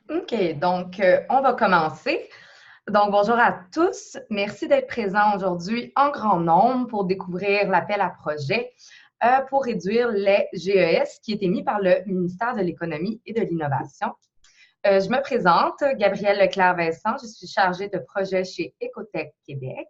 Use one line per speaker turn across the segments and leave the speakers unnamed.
OK, donc on va commencer. Donc, bonjour à tous. Merci d'être présents aujourd'hui en grand nombre pour découvrir l'appel à projet pour réduire les GES qui est émis par le ministère de l'Économie et de l'Innovation. Je me présente, Gabrielle Leclerc-Vincent. Je suis chargée de projet chez Écotech Québec.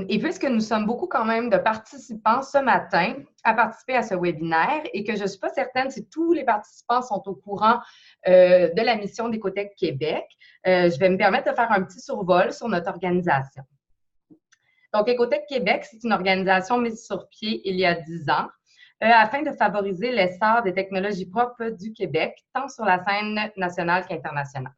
Et puisque nous sommes beaucoup quand même de participants ce matin à participer à ce webinaire et que je ne suis pas certaine si tous les participants sont au courant de la mission d'Écotech Québec, je vais me permettre de faire un petit survol sur notre organisation. Donc, Écotech Québec, c'est une organisation mise sur pied il y a 10 ans afin de favoriser l'essor des technologies propres du Québec, tant sur la scène nationale qu'internationale.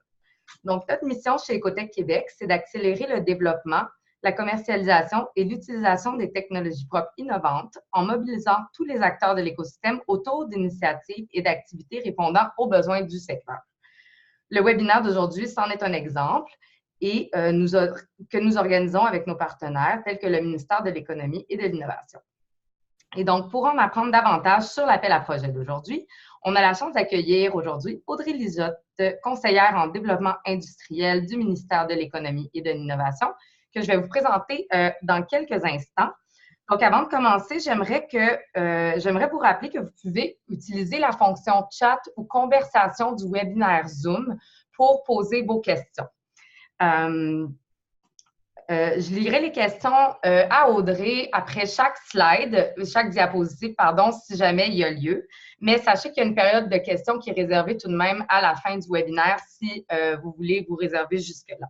Donc, notre mission chez Écotech Québec, c'est d'accélérer le développement, la commercialisation et l'utilisation des technologies propres innovantes en mobilisant tous les acteurs de l'écosystème autour d'initiatives et d'activités répondant aux besoins du secteur. Le webinaire d'aujourd'hui, c'en est un exemple et que nous organisons avec nos partenaires tels que le ministère de l'Économie et de l'Innovation. Et donc, pour en apprendre davantage sur l'appel à projet d'aujourd'hui, on a la chance d'accueillir aujourd'hui Audrey Lisotte, conseillère en développement industriel du ministère de l'Économie et de l'Innovation, que je vais vous présenter dans quelques instants. Donc, avant de commencer, j'aimerais vous rappeler que vous pouvez utiliser la fonction chat ou conversation du webinaire Zoom pour poser vos questions. Je lirai les questions à Audrey après chaque diapositive, pardon, si jamais il y a lieu. Mais sachez qu'il y a une période de questions qui est réservée tout de même à la fin du webinaire si vous voulez vous réserver jusque-là.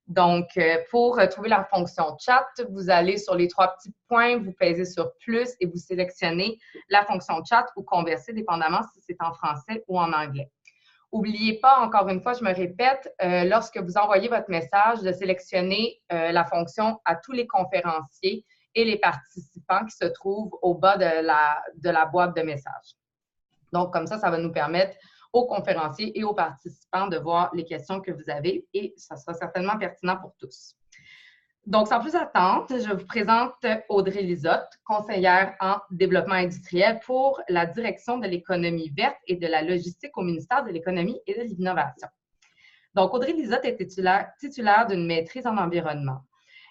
Donc, pour trouver la fonction chat, vous allez sur les 3 petits points, vous pèsez sur plus et vous sélectionnez la fonction chat ou converser, dépendamment si c'est en français ou en anglais. N'oubliez pas, encore une fois, je me répète, lorsque vous envoyez votre message, de sélectionner la fonction à tous les conférenciers et les participants qui se trouvent au bas de la boîte de messages. Donc, comme ça va nous permettre aux conférenciers et aux participants de voir les questions que vous avez et ça sera certainement pertinent pour tous. Donc, sans plus attendre, je vous présente Audrey Lisotte, conseillère en développement industriel pour la direction de l'économie verte et de la logistique au ministère de l'Économie et de l'Innovation. Donc, Audrey Lisotte est titulaire d'une maîtrise en environnement.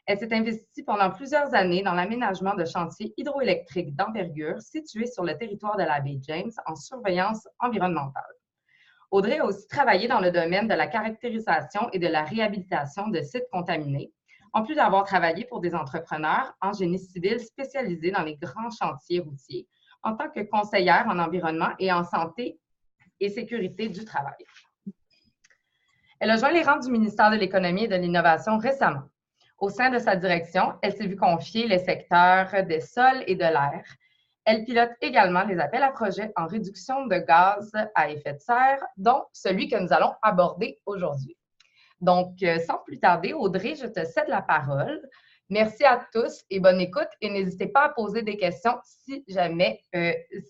Elle s'est investie pendant plusieurs années dans l'aménagement de chantiers hydroélectriques d'envergure situés sur le territoire de la baie James en surveillance environnementale. Audrey a aussi travaillé dans le domaine de la caractérisation et de la réhabilitation de sites contaminés, en plus d'avoir travaillé pour des entrepreneurs en génie civil spécialisés dans les grands chantiers routiers, en tant que conseillère en environnement et en santé et sécurité du travail. Elle a joint les rangs du ministère de l'Économie et de l'Innovation récemment. Au sein de sa direction, elle s'est vue confier les secteurs des sols et de l'air. Elle pilote également les appels à projets en réduction de gaz à effet de serre, dont celui que nous allons aborder aujourd'hui. Donc, sans plus tarder, Audrey, je te cède la parole. Merci à tous et bonne écoute et n'hésitez pas à poser des questions si jamais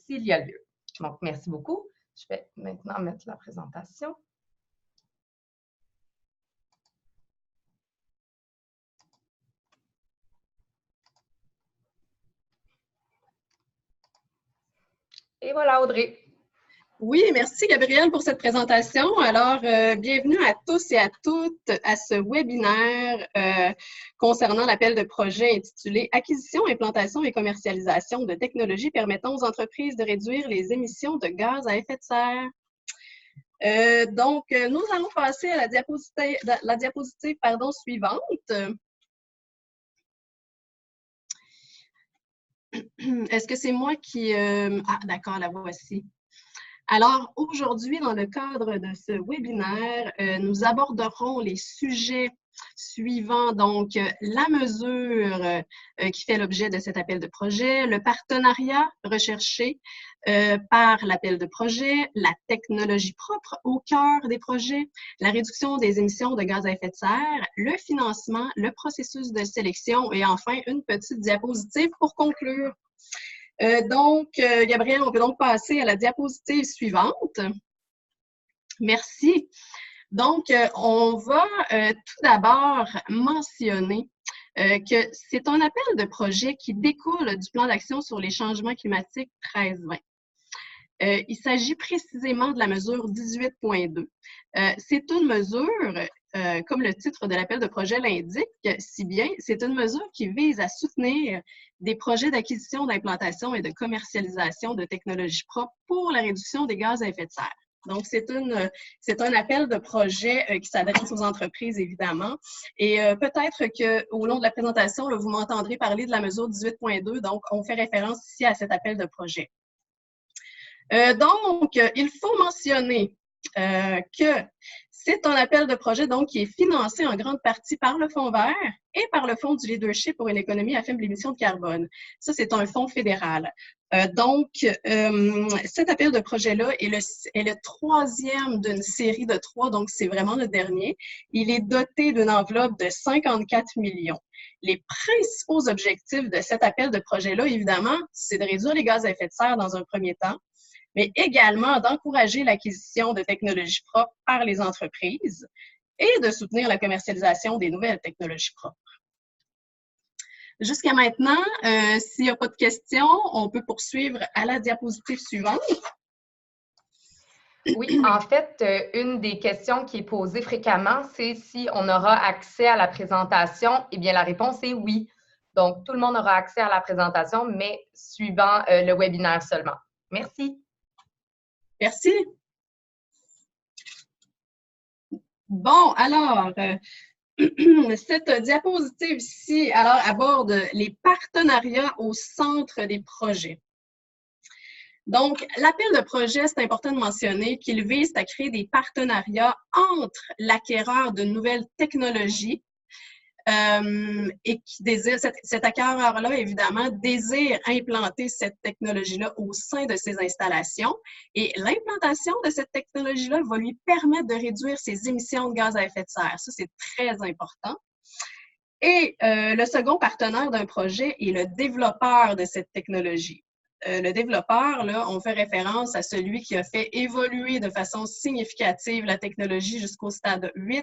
s'il y a lieu. Donc, merci beaucoup. Je vais maintenant mettre la présentation. Et voilà, Audrey.
Oui, merci Gabrielle pour cette présentation. Alors, bienvenue à tous et à toutes à ce webinaire concernant l'appel de projet intitulé « Acquisition, implantation et commercialisation de technologies permettant aux entreprises de réduire les émissions de gaz à effet de serre ». Donc, nous allons passer à la diapositive suivante. Est-ce que c'est moi qui... Ah, d'accord, la voici. Alors, aujourd'hui, dans le cadre de ce webinaire, nous aborderons les sujets suivants. Donc, la mesure qui fait l'objet de cet appel de projet, le partenariat recherché par l'appel de projet, la technologie propre au cœur des projets, la réduction des émissions de gaz à effet de serre, le financement, le processus de sélection et enfin une petite diapositive pour conclure. Gabrielle, on peut donc passer à la diapositive suivante. Merci. Donc, on va tout d'abord mentionner que c'est un appel de projet qui découle du plan d'action sur les changements climatiques 13-20. Il s'agit précisément de la mesure 18.2. C'est une mesure, comme le titre de l'appel de projet l'indique si bien, c'est une mesure qui vise à soutenir des projets d'acquisition, d'implantation et de commercialisation de technologies propres pour la réduction des gaz à effet de serre. Donc, c'est un appel de projet qui s'adresse aux entreprises, évidemment. Et peut-être qu'au long de la présentation, là, vous m'entendrez parler de la mesure 18.2. Donc, on fait référence ici à cet appel de projet. Il faut mentionner que c'est un appel de projet donc, qui est financé en grande partie par le Fonds vert et par le Fonds du leadership pour une économie à faible émission de carbone. Ça, c'est un fonds fédéral. Cet appel de projet-là est le troisième d'une série de 3, donc c'est vraiment le dernier. Il est doté d'une enveloppe de 54 millions. Les principaux objectifs de cet appel de projet-là, évidemment, c'est de réduire les gaz à effet de serre dans un premier temps, mais également d'encourager l'acquisition de technologies propres par les entreprises et de soutenir la commercialisation des nouvelles technologies propres. Jusqu'à maintenant, s'il n'y a pas de questions, on peut poursuivre à la diapositive suivante.
Oui, en fait, une des questions qui est posée fréquemment, c'est si on aura accès à la présentation. Eh bien, la réponse est oui. Donc, tout le monde aura accès à la présentation, mais suivant le webinaire seulement. Merci.
Merci. Bon, alors, cette diapositive ici, alors, aborde les partenariats au centre des projets. Donc, l'appel de projet, c'est important de mentionner qu'il vise à créer des partenariats entre l'acquéreur de nouvelles technologies et qui désire, cet acquéreur-là, évidemment, désire implanter cette technologie-là au sein de ses installations. Et l'implantation de cette technologie-là va lui permettre de réduire ses émissions de gaz à effet de serre. Ça, c'est très important. Et le second partenaire d'un projet est le développeur de cette technologie. Le développeur, là, on fait référence à celui qui a fait évoluer de façon significative la technologie jusqu'au stade 8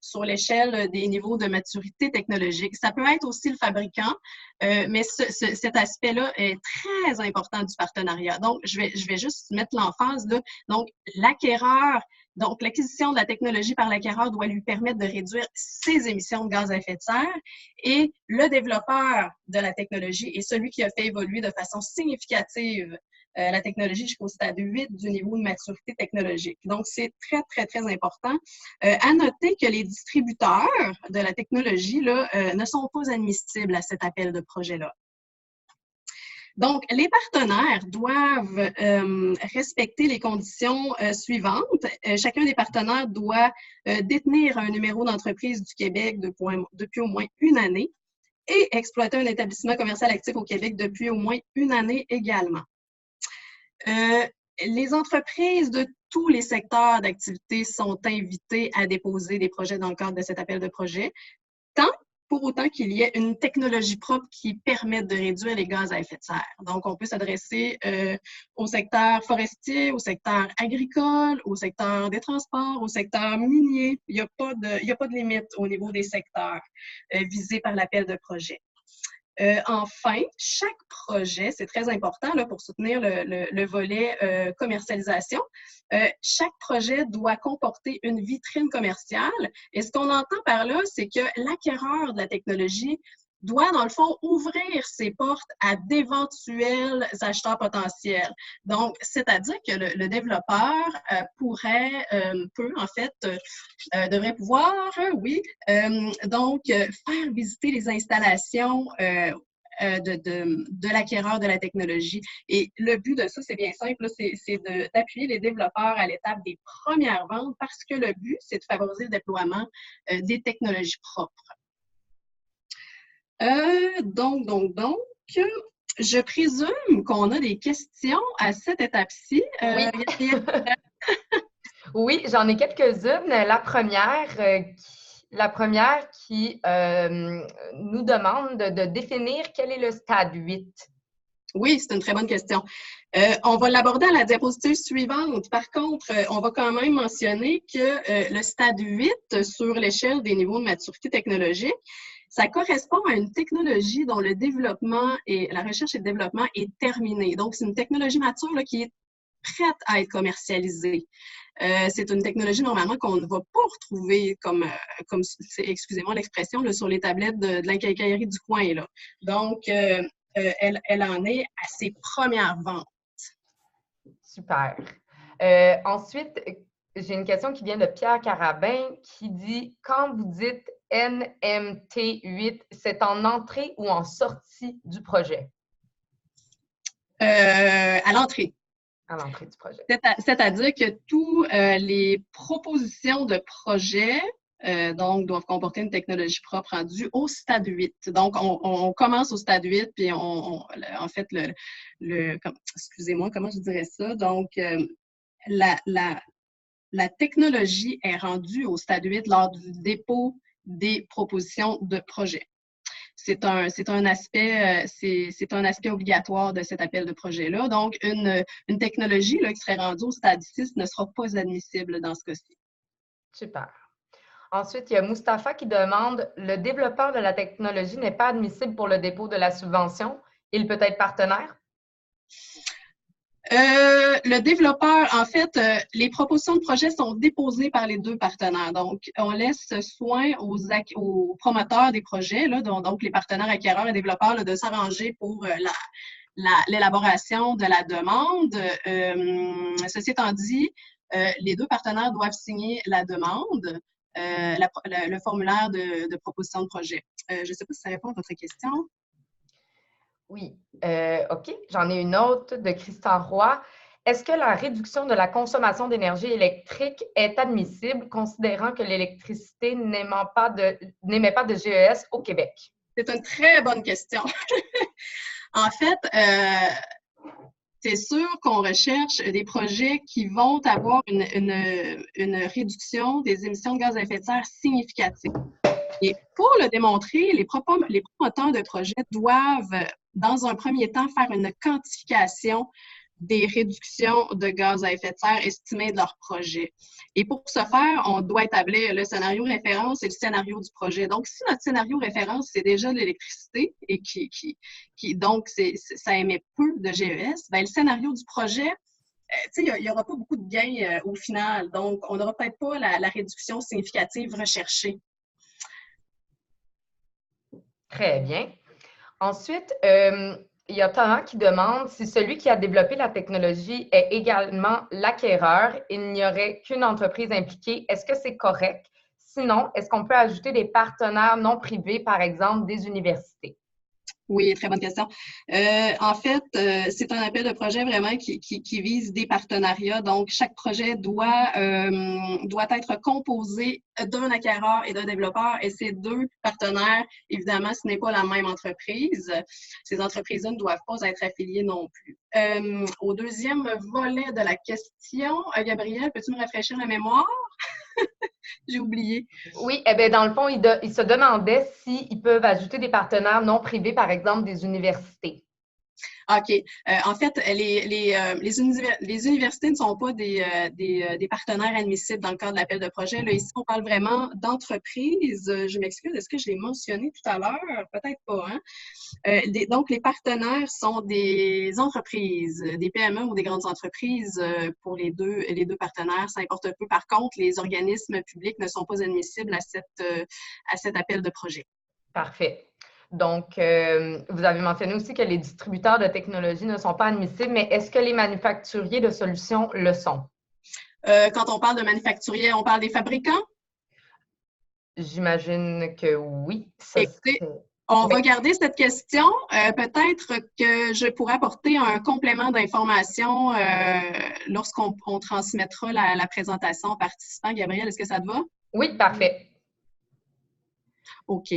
sur l'échelle des niveaux de maturité technologique. Ça peut être aussi le fabricant, mais cet aspect-là est très important du partenariat. Donc, je vais juste mettre l'emphase là. Donc, l'acquéreur, donc l'acquisition de la technologie par l'acquéreur doit lui permettre de réduire ses émissions de gaz à effet de serre et le développeur de la technologie est celui qui a fait évoluer de façon significative la technologie jusqu'au stade 8 du niveau de maturité technologique. Donc, c'est très, très, très important. À noter que les distributeurs de la technologie là, ne sont pas admissibles à cet appel de projet-là. Donc, les partenaires doivent respecter les conditions suivantes. Chacun des partenaires doit détenir un numéro d'entreprise du Québec depuis au moins une année et exploiter un établissement commercial actif au Québec depuis au moins une année également. Les entreprises de tous les secteurs d'activité sont invitées à déposer des projets dans le cadre de cet appel de projet, pour autant qu'il y ait une technologie propre qui permette de réduire les gaz à effet de serre. Donc, on peut s'adresser au secteur forestier, au secteur agricole, au secteur des transports, au secteur minier. Il n'y a pas de limite au niveau des secteurs visés par l'appel de projet. Enfin, chaque projet, c'est très important là, pour soutenir le volet commercialisation, chaque projet doit comporter une vitrine commerciale. Et ce qu'on entend par là, c'est que l'acquéreur de la technologie doit, dans le fond, ouvrir ses portes à d'éventuels acheteurs potentiels. Donc, c'est-à-dire que le développeur devrait pouvoir, faire visiter les installations de l'acquéreur de la technologie. Et le but de ça, c'est bien simple, c'est d'appuyer les développeurs à l'étape des premières ventes parce que le but, c'est de favoriser le déploiement des technologies propres. Je présume qu'on a des questions à cette étape-ci.
Oui, oui, j'en ai quelques-unes. La première qui nous demande de définir quel est le stade 8.
Oui, c'est une très bonne question. On va l'aborder à la diapositive suivante. Par contre, on va quand même mentionner que le stade 8 sur l'échelle des niveaux de maturité technologique, ça correspond à une technologie dont le développement et la recherche et le développement est terminé. Donc, c'est une technologie mature là, qui est prête à être commercialisée. C'est une technologie normalement qu'on ne va pas retrouver excusez-moi l'expression, là, sur les tablettes de la quincaillerie du coin. Là. Donc, elle en est à ses premières ventes.
Super. Ensuite, j'ai une question qui vient de Pierre Carabin qui dit « Quand vous dites NMT8, c'est en entrée ou en sortie du projet? »
À l'entrée.
À l'entrée du projet.
C'est-à-dire que toutes les propositions de projet donc, doivent comporter une technologie propre rendue au stade 8. Donc, on commence au stade 8, puis en fait, excusez-moi, comment je dirais ça? Donc, la technologie est rendue au stade 8 lors du dépôt des propositions de projet. C'est un aspect obligatoire de cet appel de projet-là. Donc, une technologie là, qui serait rendue au stade 6 ne sera pas admissible dans ce cas-ci.
Super. Ensuite, il y a Mustapha qui demande « Le développeur de la technologie n'est pas admissible pour le dépôt de la subvention. Il peut être partenaire? »
Le développeur, en fait, les propositions de projet sont déposées par les deux partenaires. Donc, on laisse soin aux promoteurs des projets, là, donc les partenaires acquéreurs et développeurs, là, de s'arranger pour l'élaboration de la demande. Ceci étant dit, les deux partenaires doivent signer la demande, le formulaire de proposition de projet. Je ne sais pas si ça répond à votre question.
Oui. OK. J'en ai une autre de Christian Roy. Est-ce que la réduction de la consommation d'énergie électrique est admissible, considérant que l'électricité n'émet pas de GES au Québec?
C'est une très bonne question. En fait, c'est sûr qu'on recherche des projets qui vont avoir une réduction des émissions de gaz à effet de serre significative. Et pour le démontrer, les promoteurs de projets doivent, dans un premier temps, faire une quantification des réductions de gaz à effet de serre estimées de leur projet. Et pour ce faire, on doit établir le scénario référence et le scénario du projet. Donc, si notre scénario référence, c'est déjà de l'électricité et donc, ça émet peu de GES, bien, le scénario du projet, il n'y aura pas beaucoup de gains au final. Donc, on n'aura peut-être pas la réduction significative recherchée.
Très bien. Ensuite, il y a Thomas qui demande si celui qui a développé la technologie est également l'acquéreur, il n'y aurait qu'une entreprise impliquée. Est-ce que c'est correct? Sinon, est-ce qu'on peut ajouter des partenaires non privés, par exemple des universités?
Oui, très bonne question. En fait, c'est un appel de projet vraiment qui vise des partenariats. Donc, chaque projet doit être composé d'un acquéreur et d'un développeur. Et ces deux partenaires, évidemment, ce n'est pas la même entreprise. Ces entreprises-là ne doivent pas être affiliées non plus. Au deuxième volet de la question, Gabrielle, peux-tu me rafraîchir la mémoire? J'ai oublié.
Oui, eh bien, dans le fond, il se demandait s'ils peuvent ajouter des partenaires non privés, par exemple des universités.
OK. En fait, les universités ne sont pas des partenaires admissibles dans le cadre de l'appel de projet. Là, ici, on parle vraiment d'entreprises. Je m'excuse, est-ce que je l'ai mentionné tout à l'heure? Peut-être pas, hein? Donc, les partenaires sont des entreprises, des PME ou des grandes entreprises pour les deux partenaires. Ça importe peu. Par contre, les organismes publics ne sont pas admissibles à cet appel de projet.
Parfait. Donc, vous avez mentionné aussi que les distributeurs de technologies ne sont pas admissibles, mais est-ce que les manufacturiers de solutions le sont?
Quand on parle de manufacturiers, on parle des fabricants?
J'imagine que oui.
Écoutez, on va garder cette question. Peut-être que je pourrais apporter un complément d'information lorsqu'on transmettra la présentation aux participants. Gabrielle, est-ce que ça te va?
Oui, parfait.
OK.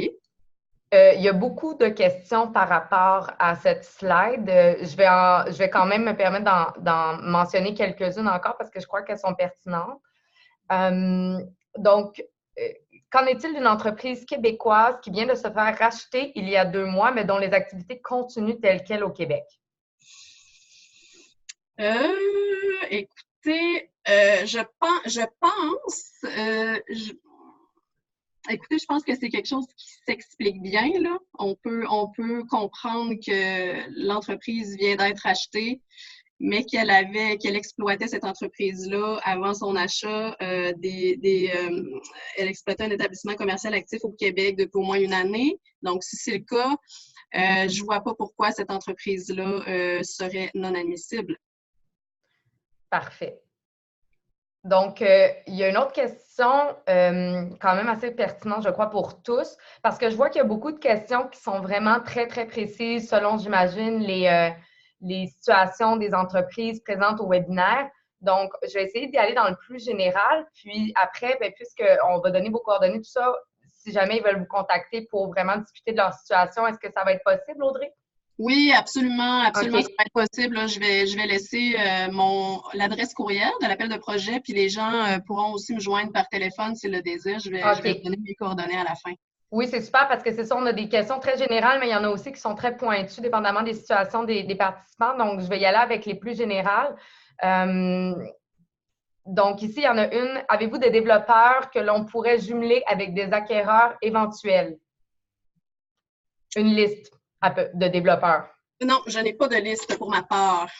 Il y a beaucoup de questions par rapport à cette slide. Je vais quand même me permettre d'en mentionner quelques-unes encore parce que je crois qu'elles sont pertinentes. Donc, qu'en est-il d'une entreprise québécoise qui vient de se faire racheter il y a 2 mois, mais dont les activités continuent telles quelles au Québec?
Écoutez, Écoutez, je pense que c'est quelque chose qui s'explique bien, là. On peut comprendre que l'entreprise vient d'être achetée mais qu'elle exploitait cette entreprise-là avant son achat. Elle exploitait un établissement commercial actif au Québec depuis au moins une année. Donc, si c'est le cas, je ne vois pas pourquoi cette entreprise-là serait non admissible.
Parfait. Donc, il y a une autre question quand même assez pertinente, je crois, pour tous, parce que je vois qu'il y a beaucoup de questions qui sont vraiment très, très précises selon, j'imagine, les situations des entreprises présentes au webinaire. Donc, je vais essayer d'y aller dans le plus général. Puis après, puisqu'on va donner vos coordonnées, tout ça, si jamais ils veulent vous contacter pour vraiment discuter de leur situation, est-ce que ça va être possible, Audrey?
Oui, absolument, absolument,
Okay.
ça va être possible. Là, je vais laisser l'adresse courriel de l'appel de projet, puis les gens pourront aussi me joindre par téléphone s'ils le désirent. Je vais vous donner mes coordonnées à la fin.
Oui, c'est super parce que c'est ça, on a des questions très générales, mais il y en a aussi qui sont très pointues, dépendamment des situations des participants. Donc, je vais y aller avec les plus générales. Donc, ici, il y en a une. Avez-vous des développeurs que l'on pourrait jumeler avec des acquéreurs éventuels? Une liste de développeurs.
Non, je n'ai pas de liste pour ma part.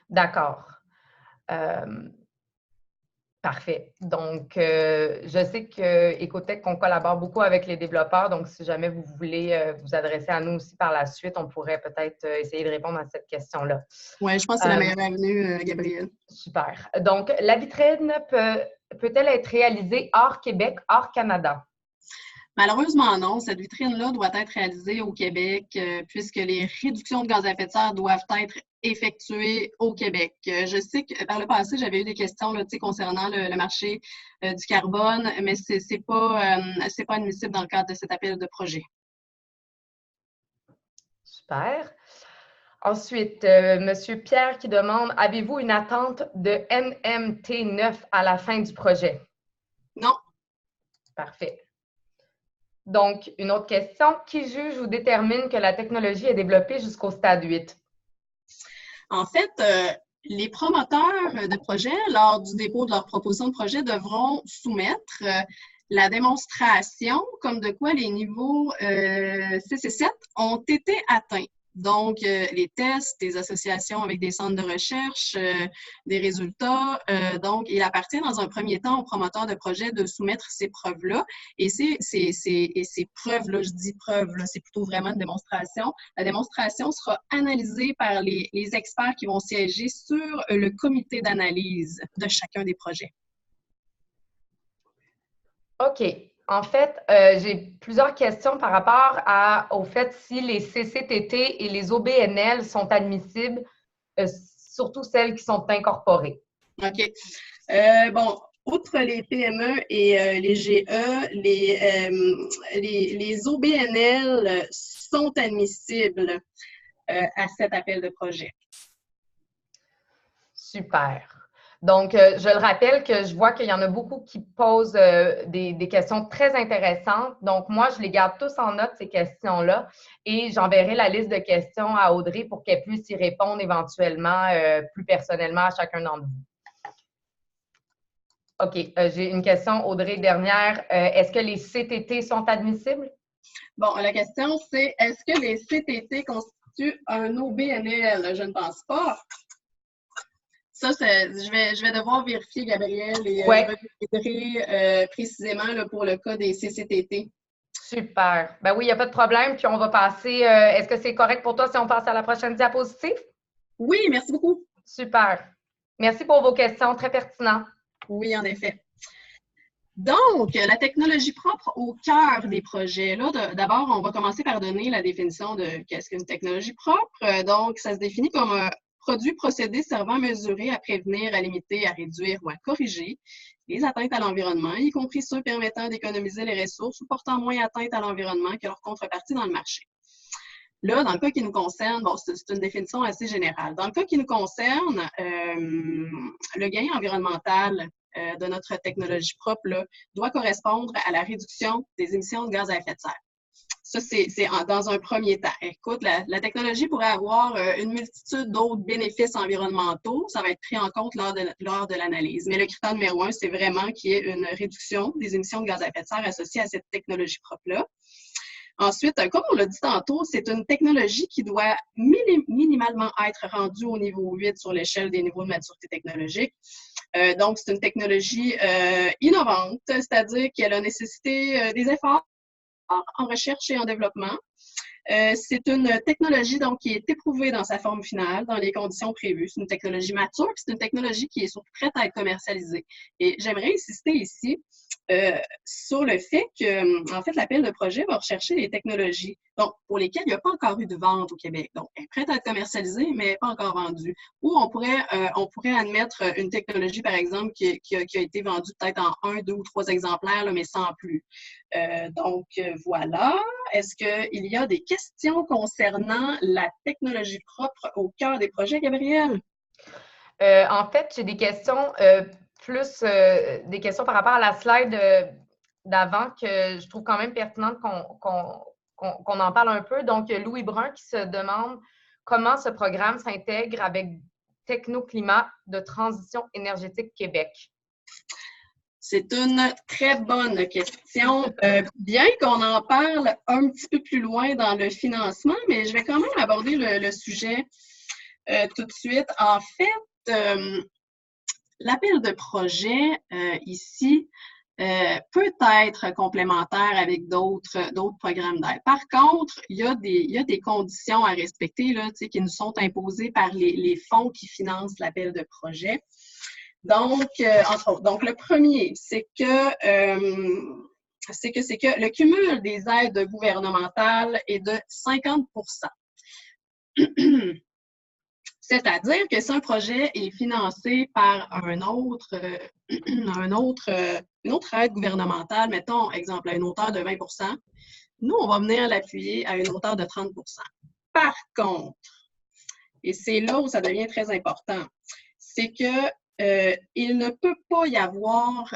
D'accord. Parfait. Donc, je sais qu'Ecotech, on collabore beaucoup avec les développeurs. Donc, si jamais vous voulez vous adresser à nous aussi par la suite, on pourrait peut-être essayer de répondre à cette question-là.
Oui, je pense que c'est la meilleure avenue, Gabrielle.
Super. Donc, la vitrine peut-elle être réalisée hors Québec, hors Canada?
Malheureusement, non. Cette vitrine-là doit être réalisée au Québec puisque les réductions de gaz à effet de serre doivent être effectuées au Québec. Je sais que par le passé, j'avais eu des questions là, concernant le marché du carbone, mais c'est pas admissible dans le cadre de cet appel de projet.
Super. Ensuite, M. Pierre qui demande, avez-vous une attente de NMT9 à la fin du projet?
Non.
Parfait. Donc, une autre question. Qui juge ou détermine que la technologie est développée jusqu'au stade 8?
En fait, les promoteurs de projets, lors du dépôt de leur proposition de projet, devront soumettre la démonstration comme de quoi les niveaux 6 et 7 ont été atteints. Donc, les tests, des associations avec des centres de recherche, des résultats. Donc, il appartient dans un premier temps aux promoteurs de projet de soumettre ces preuves-là. Et ces preuves-là, je dis preuves, c'est plutôt vraiment une démonstration. La démonstration sera analysée par les experts qui vont siéger sur le comité d'analyse de chacun des projets.
OK. En fait, j'ai plusieurs questions par rapport au fait si les CCTT et les OBNL sont admissibles, surtout celles qui sont incorporées.
OK. Bon, outre les PME et les GE, les OBNL sont admissibles à cet appel de projet.
Super. Donc, je le rappelle que je vois qu'il y en a beaucoup qui posent des questions très intéressantes. Donc, moi, je les garde tous en note, ces questions-là, et j'enverrai la liste de questions à Audrey pour qu'elle puisse y répondre éventuellement plus personnellement à chacun d'entre vous. OK. J'ai une question, Audrey, dernière. Est-ce que les CTT sont admissibles?
Bon, la question, c'est est-ce que les CTT constituent un OBNL? Je ne pense pas. Ça, je vais devoir vérifier, Gabrielle, et reviendrai précisément là, pour le cas des CCTT.
Super. Ben oui, il n'y a pas de problème. Puis on va passer. Est-ce que c'est correct pour toi si on passe à la prochaine diapositive?
Oui, merci beaucoup.
Super. Merci pour vos questions, très pertinentes.
Oui, en effet. Donc, la technologie propre au cœur des projets. Là, d'abord, on va commencer par donner la définition de qu'est-ce qu'une technologie propre. Donc, ça se définit comme un produit procédé servant à mesurer, à prévenir, à limiter, à réduire ou à corriger les atteintes à l'environnement, y compris ceux permettant d'économiser les ressources ou portant moins atteinte à l'environnement que leur contrepartie dans le marché. Là, dans le cas qui nous concerne, bon, c'est une définition assez générale. Dans le cas qui nous concerne, le gain environnemental de notre technologie propre là, doit correspondre à la réduction des émissions de gaz à effet de serre. Ça, c'est dans un premier temps. Écoute, la technologie pourrait avoir une multitude d'autres bénéfices environnementaux. Ça va être pris en compte lors de l'analyse. Mais le critère numéro 1, c'est vraiment qu'il y ait une réduction des émissions de gaz à effet de serre associées à cette technologie propre-là. Ensuite, comme on l'a dit tantôt, c'est une technologie qui doit minimalement être rendue au niveau 8 sur l'échelle des niveaux de maturité technologique. Donc, c'est une technologie innovante, c'est-à-dire qu'elle a nécessité des efforts en recherche et en développement. C'est une technologie donc, qui est éprouvée dans sa forme finale, dans les conditions prévues. C'est une technologie mature, puis c'est une technologie qui est surtout prête à être commercialisée. Et j'aimerais insister ici sur le fait que, en fait, l'appel de projet va rechercher les technologies donc, pour lesquelles il n'y a pas encore eu de vente au Québec. Donc, elle est prête à être commercialisée, mais pas encore vendue. Ou on pourrait admettre une technologie, par exemple, qui a été vendue peut-être en 1, 2 ou 3 exemplaires, là, mais sans plus. Donc, voilà. Est-ce qu'il y a des questions concernant la technologie propre au cœur des projets, Gabrielle?
En fait, j'ai des questions des questions par rapport à la slide d'avant que je trouve quand même pertinente qu'on en parle un peu. Donc, Louis Brun qui se demande comment ce programme s'intègre avec Technoclimat de transition énergétique Québec.
C'est une très bonne question. Bien qu'on en parle un petit peu plus loin dans le financement, mais je vais quand même aborder le sujet tout de suite. En fait, l'appel de projet ici peut être complémentaire avec d'autres programmes d'aide. Par contre, il y a des conditions à respecter là, qui nous sont imposées par les fonds qui financent l'appel de projet. Donc, entre autres, donc le premier, c'est que le cumul des aides gouvernementales est de 50 C'est-à-dire que si un projet est financé par une autre aide gouvernementale, mettons, exemple, à une hauteur de 20 nous, on va venir l'appuyer à une hauteur de 30 Par contre, et c'est là où ça devient très important, c'est que il ne peut pas y avoir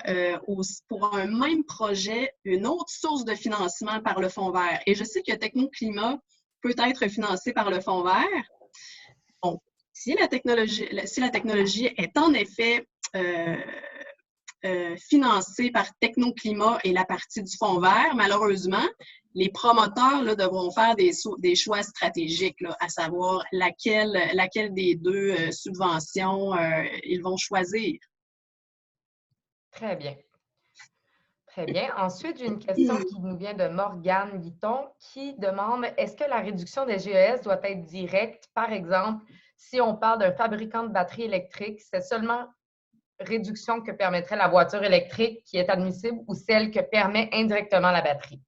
pour un même projet une autre source de financement par le Fonds vert. Et je sais que Technoclimat peut être financé par le Fonds vert. Donc, si la technologie est en effet financée par Technoclimat et la partie du Fonds vert, malheureusement, les promoteurs là, devront faire des choix stratégiques, là, à savoir laquelle des deux subventions ils vont choisir.
Très bien. Très bien. Ensuite, j'ai une question qui nous vient de Morgane Guiton qui demande est-ce que la réduction des GES doit être directe? Par exemple, si on parle d'un fabricant de batteries électriques, c'est seulement réduction que permettrait la voiture électrique qui est admissible ou celle que permet indirectement la batterie?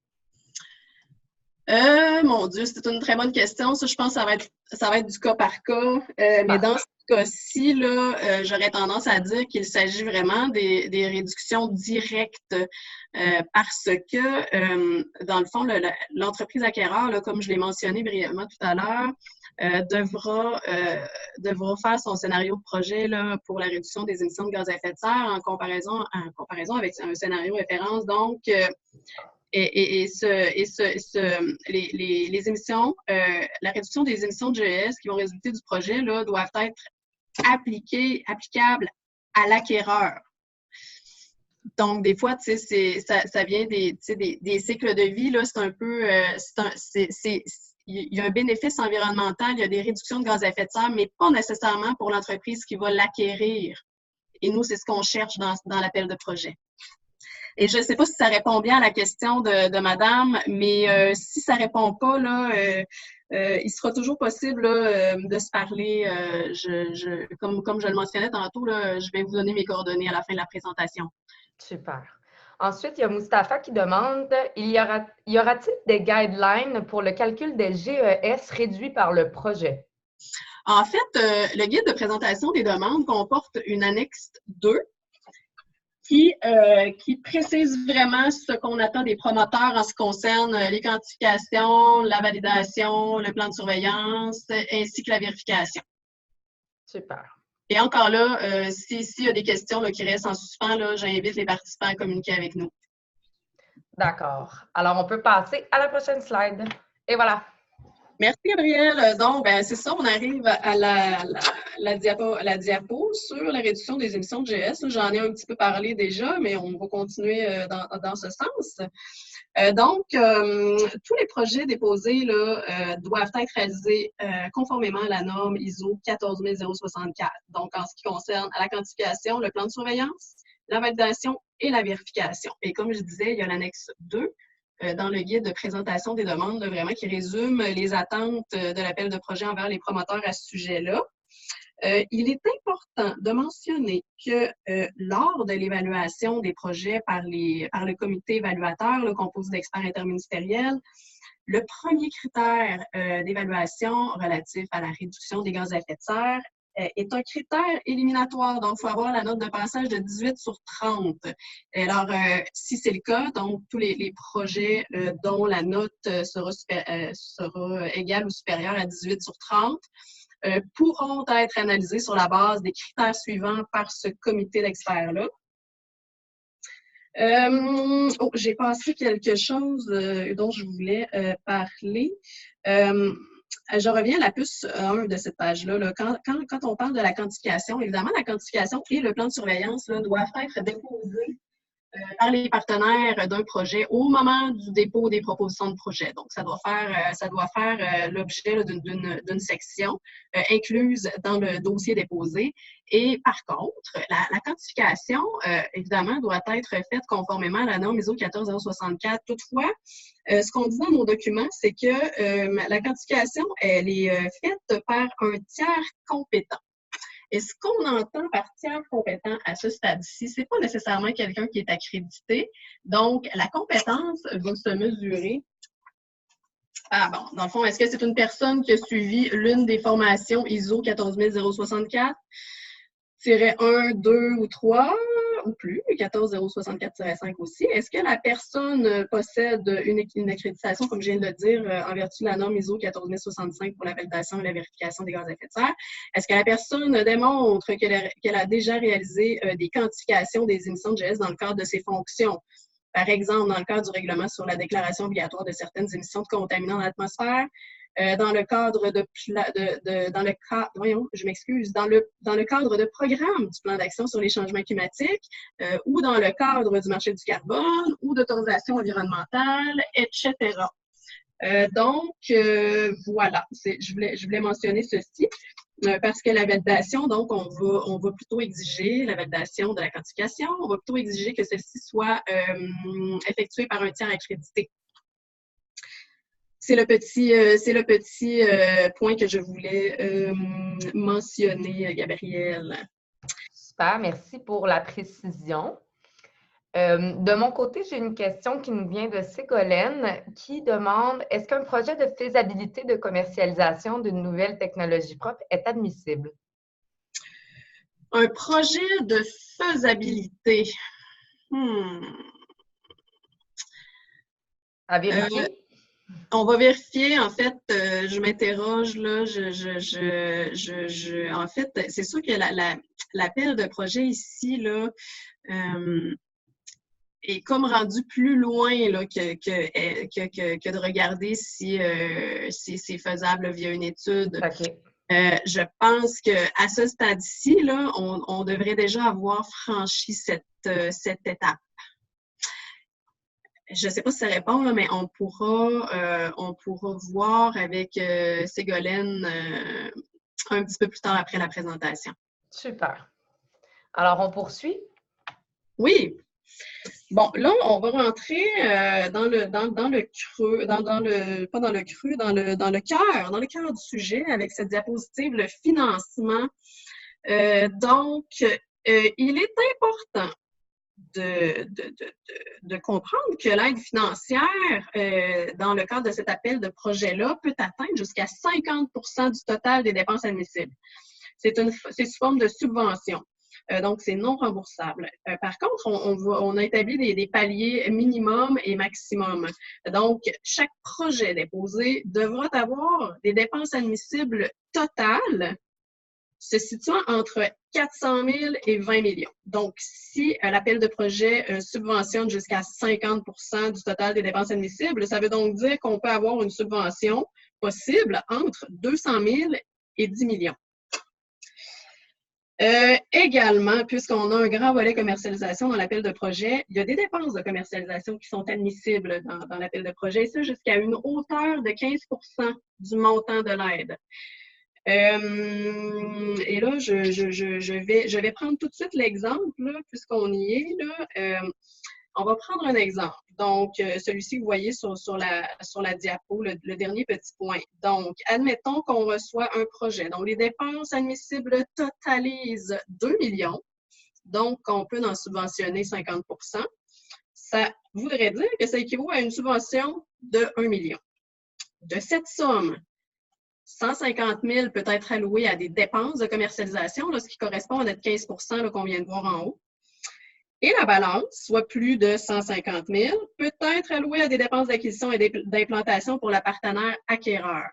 Mon Dieu, c'est une très bonne question. Ça, je pense que ça va être du cas par cas. Mais dans ce cas-ci, là, j'aurais tendance à dire qu'il s'agit vraiment des réductions directes parce que, dans le fond, l'entreprise acquéreur, là, comme je l'ai mentionné brièvement tout à l'heure, devra faire son scénario de projet là, pour la réduction des émissions de gaz à effet de serre en comparaison avec un scénario référence. Donc, les émissions, la réduction des émissions de GES qui vont résulter du projet là, doivent être applicables à l'acquéreur. Donc, des fois, tu sais, ça vient des cycles de vie, là, c'est un peu, il y a un bénéfice environnemental, il y a des réductions de gaz à effet de serre, mais pas nécessairement pour l'entreprise qui va l'acquérir. Et nous, c'est ce qu'on cherche dans l'appel de projet. Et je ne sais pas si ça répond bien à la question de madame, mais si ça ne répond pas, là, il sera toujours possible là, de se parler. Comme je le mentionnais tantôt, là, je vais vous donner mes coordonnées à la fin de la présentation.
Super. Ensuite, il y a Mustapha qui demande y aura-t-il des guidelines pour le calcul des GES réduits par le projet?
En fait, le guide de présentation des demandes comporte une annexe 2 qui précise vraiment ce qu'on attend des promoteurs en ce qui concerne les quantifications, la validation, le plan de surveillance, ainsi que la vérification.
Super.
Et encore là, s'il y a des questions là, qui restent en suspens, j'invite les participants à communiquer avec nous.
D'accord. Alors, on peut passer à la prochaine slide. Et voilà.
Merci, Gabrielle. Donc, ben, c'est ça, on arrive à la diapo sur la réduction des émissions de GES. J'en ai un petit peu parlé déjà, mais on va continuer dans ce sens. Tous les projets déposés là, doivent être réalisés conformément à la norme ISO 14064. Donc, en ce qui concerne la quantification, le plan de surveillance, la validation et la vérification. Et comme je disais, il y a l'annexe 2 dans le guide de présentation des demandes, là, vraiment qui résume les attentes de l'appel de projet envers les promoteurs à ce sujet-là. Il est important de mentionner que lors de l'évaluation des projets par le comité évaluateur, là, composé d'experts interministériels, le premier critère d'évaluation relatif à la réduction des gaz à effet de serre est un critère éliminatoire. Donc, il faut avoir la note de passage de 18 sur 30. Alors, si c'est le cas, donc tous les projets dont la note sera égale ou supérieure à 18 sur 30 pourront être analysés sur la base des critères suivants par ce comité d'experts-là. J'ai passé quelque chose dont je voulais parler. Je reviens à la puce 1 de cette page-là. Là. Quand on parle de la quantification, évidemment, la quantification et le plan de surveillance là, doivent être déposés par les partenaires d'un projet au moment du dépôt des propositions de projet. Donc, ça doit faire l'objet d'une section incluse dans le dossier déposé. Et par contre, la quantification, évidemment, doit être faite conformément à la norme ISO 14064. Toutefois, ce qu'on dit dans nos documents, c'est que la quantification, elle est faite par un tiers compétent. Et ce qu'on entend par tiers compétent à ce stade-ci, ce n'est pas nécessairement quelqu'un qui est accrédité. Donc, la compétence va se mesurer. Ah bon, dans le fond, est-ce que c'est une personne qui a suivi l'une des formations ISO 14064, -1, 2 ou 3 ou plus, 14064-5 aussi. Est-ce que la personne possède une accréditation, comme je viens de le dire, en vertu de la norme ISO 14065 pour la validation et la vérification des gaz à effet de serre? Est-ce que la personne démontre qu'elle a déjà réalisé des quantifications des émissions de GS dans le cadre de ses fonctions? Par exemple, dans le cadre du règlement sur la déclaration obligatoire de certaines émissions de contaminants dans l'atmosphère, dans le cadre dans le cadre de programme du plan d'action sur les changements climatiques ou dans le cadre du marché du carbone ou d'autorisation environnementale, etc. Voilà, je voulais mentionner ceci parce que la validation, donc, on va plutôt exiger la validation de la quantification, on va plutôt exiger que celle-ci soit effectuée par un tiers accrédité. C'est le petit point que je voulais mentionner, Gabrielle.
Super, merci pour la précision. De mon côté, j'ai une question qui nous vient de Ségolène qui demande « Est-ce qu'un projet de faisabilité de commercialisation d'une nouvelle technologie propre est admissible? »
Un projet de faisabilité.
À vérifier?
On va vérifier. En fait, je m'interroge là. En fait, c'est sûr que l'appel de projet ici là est comme rendu plus loin là, que de regarder si c'est faisable via une étude.
Okay.
Je pense qu'à ce stade-ci, là, on devrait déjà avoir franchi cette étape. Je ne sais pas si ça répond, là, mais on pourra voir avec Ségolène un petit peu plus tard après la présentation.
Super. Alors, on poursuit?
Oui. Bon, là, on va rentrer dans le cœur du sujet avec cette diapositive, le financement. Il est important de comprendre que l'aide financière, dans le cadre de cet appel de projet-là, peut atteindre jusqu'à 50% du total des dépenses admissibles. C'est sous forme de subvention. Donc, c'est non remboursable. Par contre, on a établi des paliers minimum et maximum. Donc, chaque projet déposé devra avoir des dépenses admissibles totales se situant entre 400 000 et 20 millions. Donc, si l'appel de projet subventionne jusqu'à 50% du total des dépenses admissibles, ça veut donc dire qu'on peut avoir une subvention possible entre 200 000 et 10 millions. Également, puisqu'on a un grand volet commercialisation dans l'appel de projet, il y a des dépenses de commercialisation qui sont admissibles dans l'appel de projet, et ça jusqu'à une hauteur de 15% du montant de l'aide. Et là, je vais prendre tout de suite l'exemple, puisqu'on y est. Là. On va prendre un exemple. Donc, celui-ci que vous voyez sur la diapo, le dernier petit point. Donc, admettons qu'on reçoit un projet. Donc, les dépenses admissibles totalisent 2 millions. Donc, on peut en subventionner 50%. Ça voudrait dire que ça équivaut à une subvention de 1 million. De cette somme, 150 000 peut être alloué à des dépenses de commercialisation, là, ce qui correspond à notre 15% qu'on vient de voir en haut. Et la balance, soit plus de 150 000, peut être allouée à des dépenses d'acquisition et d'implantation pour le partenaire acquéreur.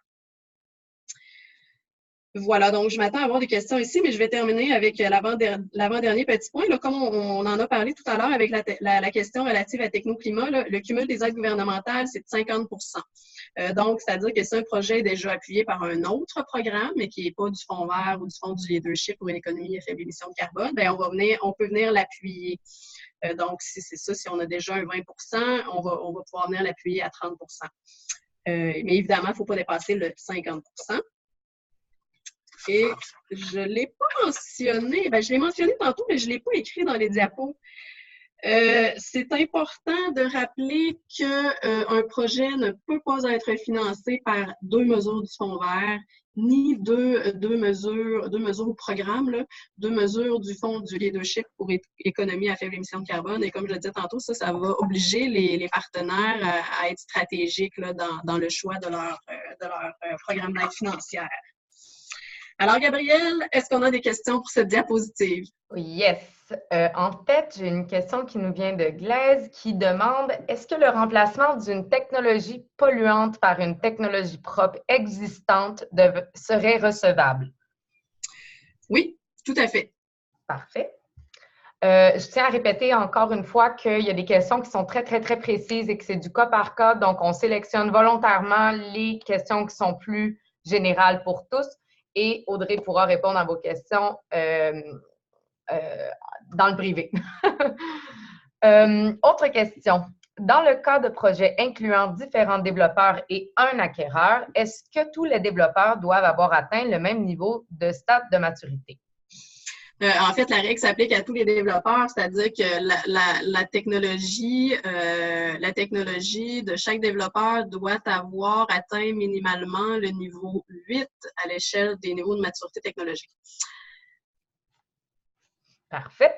Voilà, donc je m'attends à avoir des questions ici, mais je vais terminer avec l'avant-dernier petit point. Là, comme on en a parlé tout à l'heure avec la question relative à Technoclimat, là, le cumul des aides gouvernementales, c'est de 50 donc, c'est-à-dire que si un projet est déjà appuyé par un autre programme, mais qui n'est pas du Fonds vert ou du Fonds du leadership pour une économie à faible émission de carbone, bien, on peut venir l'appuyer. Donc, si c'est ça, si on a déjà un 20 on va pouvoir venir l'appuyer à 30 mais évidemment, il ne faut pas dépasser le 50 Et je ne l'ai pas mentionné, bien, je l'ai mentionné tantôt, mais je ne l'ai pas écrit dans les diapos. C'est important de rappeler qu'un projet ne peut pas être financé par 2 mesures du Fonds vert, ni deux mesures au programme, là, 2 mesures du Fonds du leadership pour économie à faible émission de carbone. Et comme je le disais tantôt, ça va obliger les partenaires à être stratégiques là, dans le choix de leur programme d'aide financière. Alors, Gabrielle, est-ce qu'on a des questions pour cette diapositive?
Yes. En tête, j'ai une question qui nous vient de Glaise qui demande « Est-ce que le remplacement d'une technologie polluante par une technologie propre existante serait recevable? »
Oui, tout à fait.
Parfait. Je tiens à répéter encore une fois qu'il y a des questions qui sont très, très, très précises et que c'est du cas par cas. Donc, on sélectionne volontairement les questions qui sont plus générales pour tous. Et Audrey pourra répondre à vos questions dans le privé. Autre question. Dans le cas de projets incluant différents développeurs et un acquéreur, est-ce que tous les développeurs doivent avoir atteint le même niveau de stade de maturité?
En fait, la règle s'applique à tous les développeurs, c'est-à-dire que la technologie de chaque développeur doit avoir atteint minimalement le niveau 8 à l'échelle des niveaux de maturité technologique.
Parfait.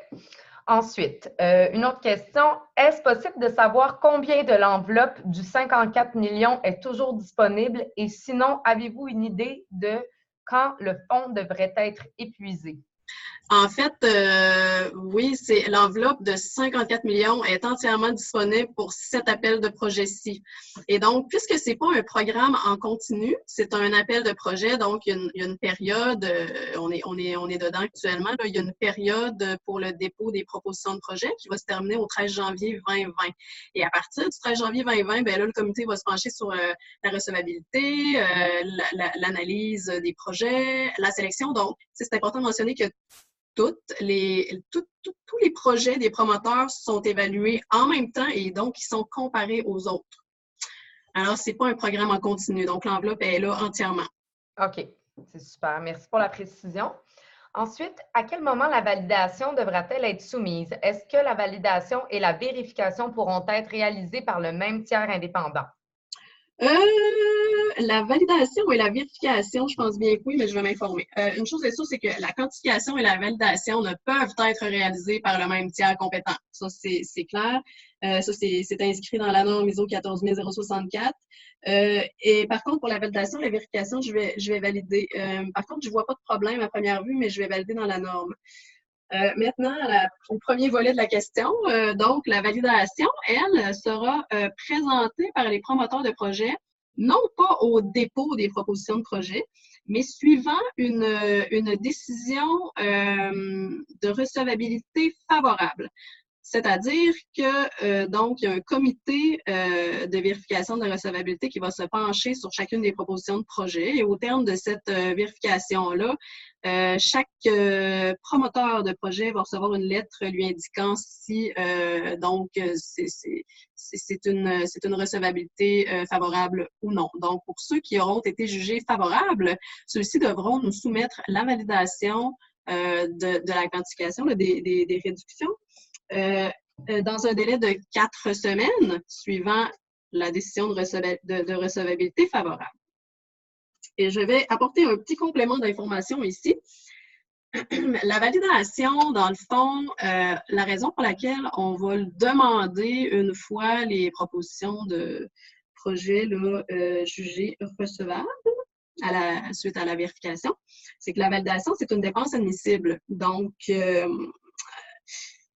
Ensuite, une autre question. Est-ce possible de savoir combien de l'enveloppe du 54 millions est toujours disponible? Et sinon, avez-vous une idée de quand le fonds devrait être épuisé?
En fait, oui, c'est l'enveloppe de 54 millions est entièrement disponible pour cet appel de projet-ci. Et donc, puisque c'est pas un programme en continu, c'est un appel de projet, donc il y a une période, on est dedans actuellement, là, il y a une période pour le dépôt des propositions de projet qui va se terminer au 13 janvier 2020. Et à partir du 13 janvier 2020, bien là, le comité va se pencher sur la recevabilité, l'analyse des projets, la sélection. Donc, c'est important de mentionner que tous les projets des promoteurs sont évalués en même temps et donc ils sont comparés aux autres. Alors, ce n'est pas un programme en continu, donc l'enveloppe est là entièrement.
OK, c'est super. Merci pour la précision. Ensuite, à quel moment la validation devra-t-elle être soumise? Est-ce que la validation et la vérification pourront être réalisées par le même tiers indépendant?
La validation et la vérification, je pense bien que oui, mais je vais m'informer. Une chose est sûre, c'est que la quantification et la validation ne peuvent être réalisées par le même tiers compétent. Ça, c'est clair. Ça, c'est inscrit dans la norme ISO 14064. Et par contre, pour la validation et la vérification, je vais valider. Par contre, je ne vois pas de problème à première vue, mais je vais valider dans la norme. Maintenant, au premier volet de la question, donc la validation, elle, sera présentée par les promoteurs de projet, non pas au dépôt des propositions de projet, mais suivant une décision de recevabilité favorable. C'est-à-dire que, donc, il y a un comité de vérification de recevabilité qui va se pencher sur chacune des propositions de projet. Et au terme de cette vérification-là, chaque promoteur de projet va recevoir une lettre lui indiquant si, donc, c'est une recevabilité favorable ou non. Donc, pour ceux qui auront été jugés favorables, ceux-ci devront nous soumettre la validation de la quantification des réductions dans un délai de 4 semaines suivant la décision de recevabilité favorable. Et je vais apporter un petit complément d'information ici. La validation, dans le fond, la raison pour laquelle on va le demander une fois les propositions de projet là, jugées recevables suite à la vérification, c'est que la validation, c'est une dépense admissible. Donc,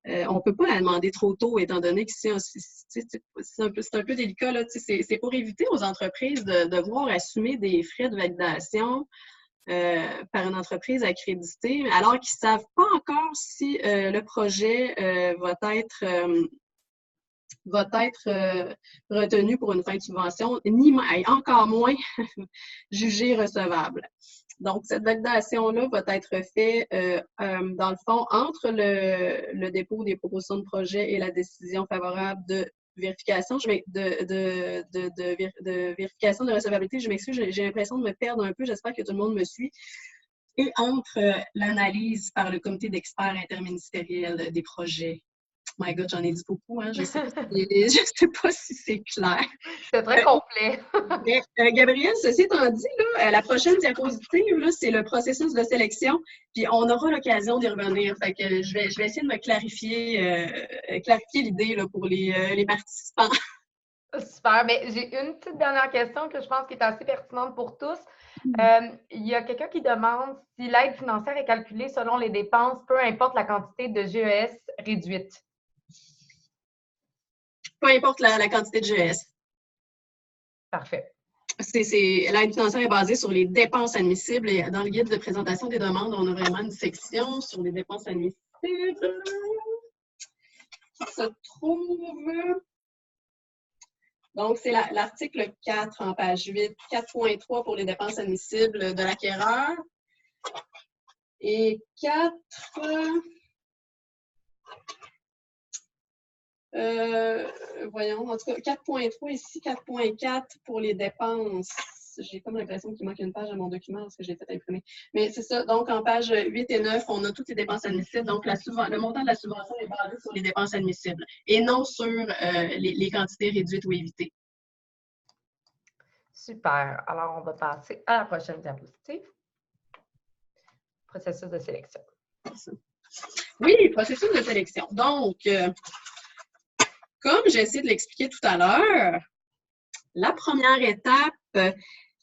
on ne peut pas la demander trop tôt, étant donné que c'est un peu délicat. C'est pour éviter aux entreprises de devoir assumer des frais de validation par une entreprise accréditée, alors qu'ils ne savent pas encore si le projet va être retenu pour une fin de subvention, ni encore moins jugé recevable. Donc, cette validation-là va être faite, dans le fond, entre le dépôt des propositions de projet et la décision favorable de vérification. De vérification de recevabilité, je m'excuse, j'ai l'impression de me perdre un peu. J'espère que tout le monde me suit. Et entre l'analyse par le comité d'experts interministériel des projets. My God, j'en ai dit beaucoup, hein? Je ne sais pas si c'est clair.
C'est très complet.
Gabrielle, ceci étant dit, là, la prochaine diapositive, c'est le processus de sélection, puis on aura l'occasion d'y revenir. Fait que je vais essayer de me clarifier l'idée pour les participants.
Super. Mais j'ai une petite dernière question que je pense qui est assez pertinente pour tous. Il y a quelqu'un qui demande si l'aide financière est calculée selon les dépenses, peu importe la quantité de GES réduite.
Peu importe la quantité de GES.
Parfait.
L'aide financière est basée sur les dépenses admissibles et dans le guide de présentation des demandes, on a vraiment une section sur les dépenses admissibles qui se trouve. Donc, c'est l'article 4 en page 8, 4.3 pour les dépenses admissibles de l'acquéreur et 4. Voyons, en tout cas, 4.3 ici, 4.4 pour les dépenses. J'ai comme l'impression qu'il manque une page à mon document parce que j'ai fait imprimer. Mais c'est ça, donc en page 8 et 9, on a toutes les dépenses admissibles. Donc, le montant de la subvention est basé sur les dépenses admissibles et non sur les quantités réduites ou évitées.
Super. Alors, on va passer à la prochaine diapositive. Processus de sélection.
Oui, processus de sélection. Donc, comme j'ai essayé de l'expliquer tout à l'heure, la première étape,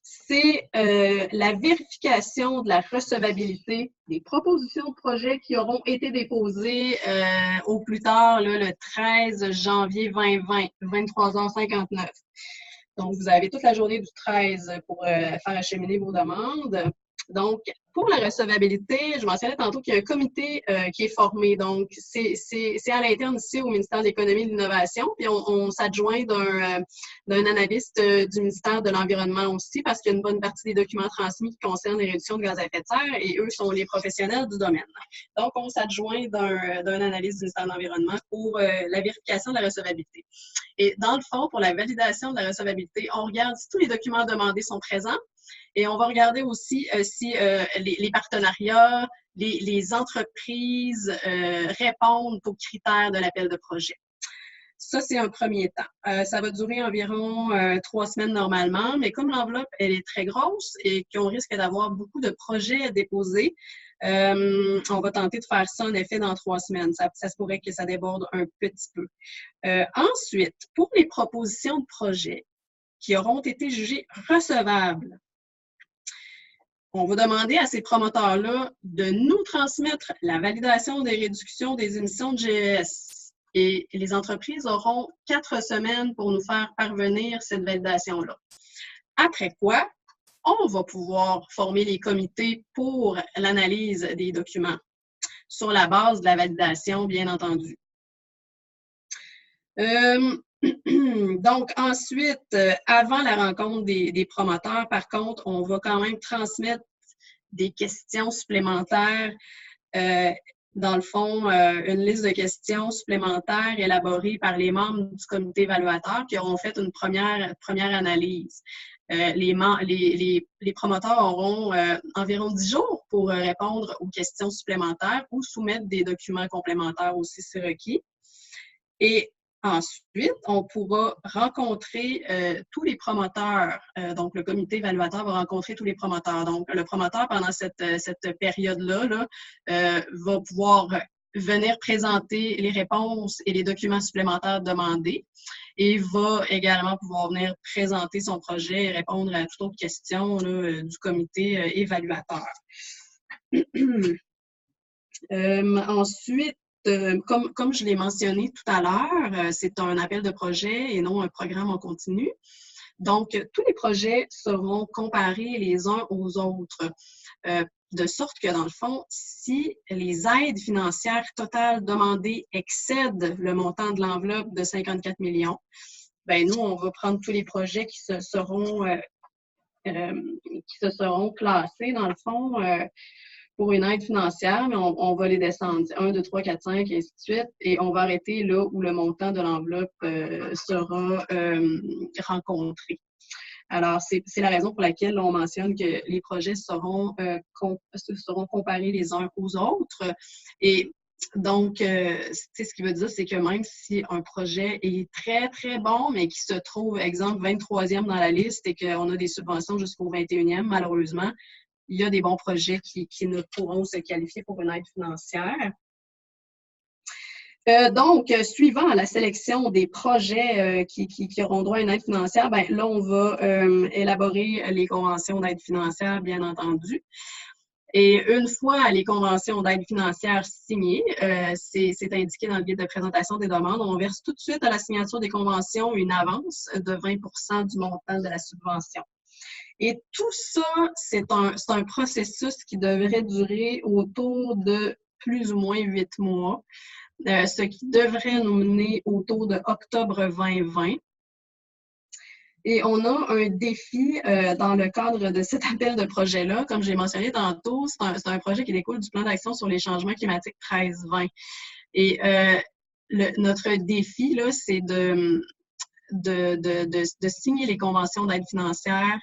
c'est la vérification de la recevabilité des propositions de projet qui auront été déposées au plus tard le 13 janvier 2020, 23h59. Donc, vous avez toute la journée du 13 pour faire acheminer vos demandes. Donc, pour la recevabilité, je mentionnais tantôt qu'il y a un comité qui est formé. Donc, c'est à l'interne ici au ministère de l'Économie et de l'Innovation. Puis, on s'adjoint d'un analyste du ministère de l'Environnement aussi parce qu'il y a une bonne partie des documents transmis qui concernent les réductions de gaz à effet de serre et eux sont les professionnels du domaine. Donc, on s'adjoint d'un analyste du ministère de l'Environnement pour la vérification de la recevabilité. Et dans le fond, pour la validation de la recevabilité, on regarde si tous les documents demandés sont présents. Et on va regarder aussi si les partenariats, les entreprises répondent aux critères de l'appel de projet. Ça, c'est un premier temps. Ça va durer environ 3 semaines normalement, mais comme l'enveloppe, elle est très grosse et qu'on risque d'avoir beaucoup de projets à déposer, on va tenter de faire ça en effet dans 3 semaines. Ça se pourrait que ça déborde un petit peu. Ensuite, pour les propositions de projet qui auront été jugées recevables, on va demander à ces promoteurs-là de nous transmettre la validation des réductions des émissions de GES. Et les entreprises auront 4 semaines pour nous faire parvenir cette validation-là. Après quoi, on va pouvoir former les comités pour l'analyse des documents sur la base de la validation, bien entendu. Donc, ensuite, avant la rencontre des promoteurs, par contre, on va quand même transmettre des questions supplémentaires. Dans le fond, une liste de questions supplémentaires élaborées par les membres du comité évaluateur qui auront fait une première analyse. Les promoteurs auront environ 10 jours pour répondre aux questions supplémentaires ou soumettre des documents complémentaires aussi si requis. Et ensuite, on pourra rencontrer tous les promoteurs. Donc, le comité évaluateur va rencontrer tous les promoteurs. Donc, le promoteur, pendant cette période-là, va pouvoir venir présenter les réponses et les documents supplémentaires demandés et va également pouvoir venir présenter son projet et répondre à toute autre question là, du comité évaluateur. Ensuite, comme je l'ai mentionné tout à l'heure, c'est un appel de projet et non un programme en continu. Donc, tous les projets seront comparés les uns aux autres, de sorte que, dans le fond, si les aides financières totales demandées excèdent le montant de l'enveloppe de 54 millions, bien, nous, on va prendre tous les projets qui se seront classés, dans le fond, pour une aide financière, mais on va les descendre. 1, 2, 3, 4, 5, et ainsi de suite. Et on va arrêter là où le montant de l'enveloppe sera rencontré. Alors, c'est la raison pour laquelle on mentionne que les projets seront comparés les uns aux autres. Et donc, ce qui veut dire, c'est que même si un projet est très, très bon, mais qui se trouve, exemple, 23e dans la liste et qu'on a des subventions jusqu'au 21e, malheureusement, il y a des bons projets qui ne pourront se qualifier pour une aide financière. Donc, suivant la sélection des projets qui auront droit à une aide financière, bien, là, on va élaborer les conventions d'aide financière, bien entendu. Et une fois les conventions d'aide financière signées, c'est indiqué dans le guide de présentation des demandes, on verse tout de suite à la signature des conventions une avance de 20% du montant de la subvention. Et tout ça, c'est un processus qui devrait durer autour de plus ou moins 8 mois, ce qui devrait nous mener autour de octobre 2020. Et on a un défi dans le cadre de cet appel de projet-là. Comme j'ai mentionné tantôt, c'est un projet qui découle du plan d'action sur les changements climatiques 13-20. Et notre défi, là, c'est de signer les conventions d'aide financière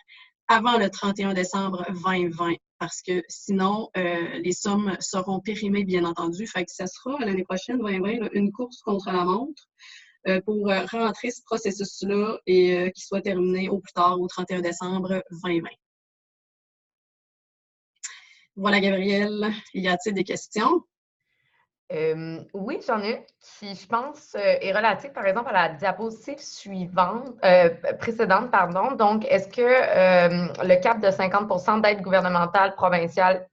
avant le 31 décembre 2020, parce que sinon, les sommes seront périmées, bien entendu. Fait que ça sera l'année prochaine, 2020, là, une course contre la montre pour rentrer ce processus-là et qu'il soit terminé au plus tard, au 31 décembre 2020. Voilà, Gabrielle. Y a-t-il des questions?
Oui, j'en ai une qui, je pense, est relative, par exemple, à la diapositive précédente, pardon. Donc, est-ce que le cap de 50% d'aide gouvernementale provinciale,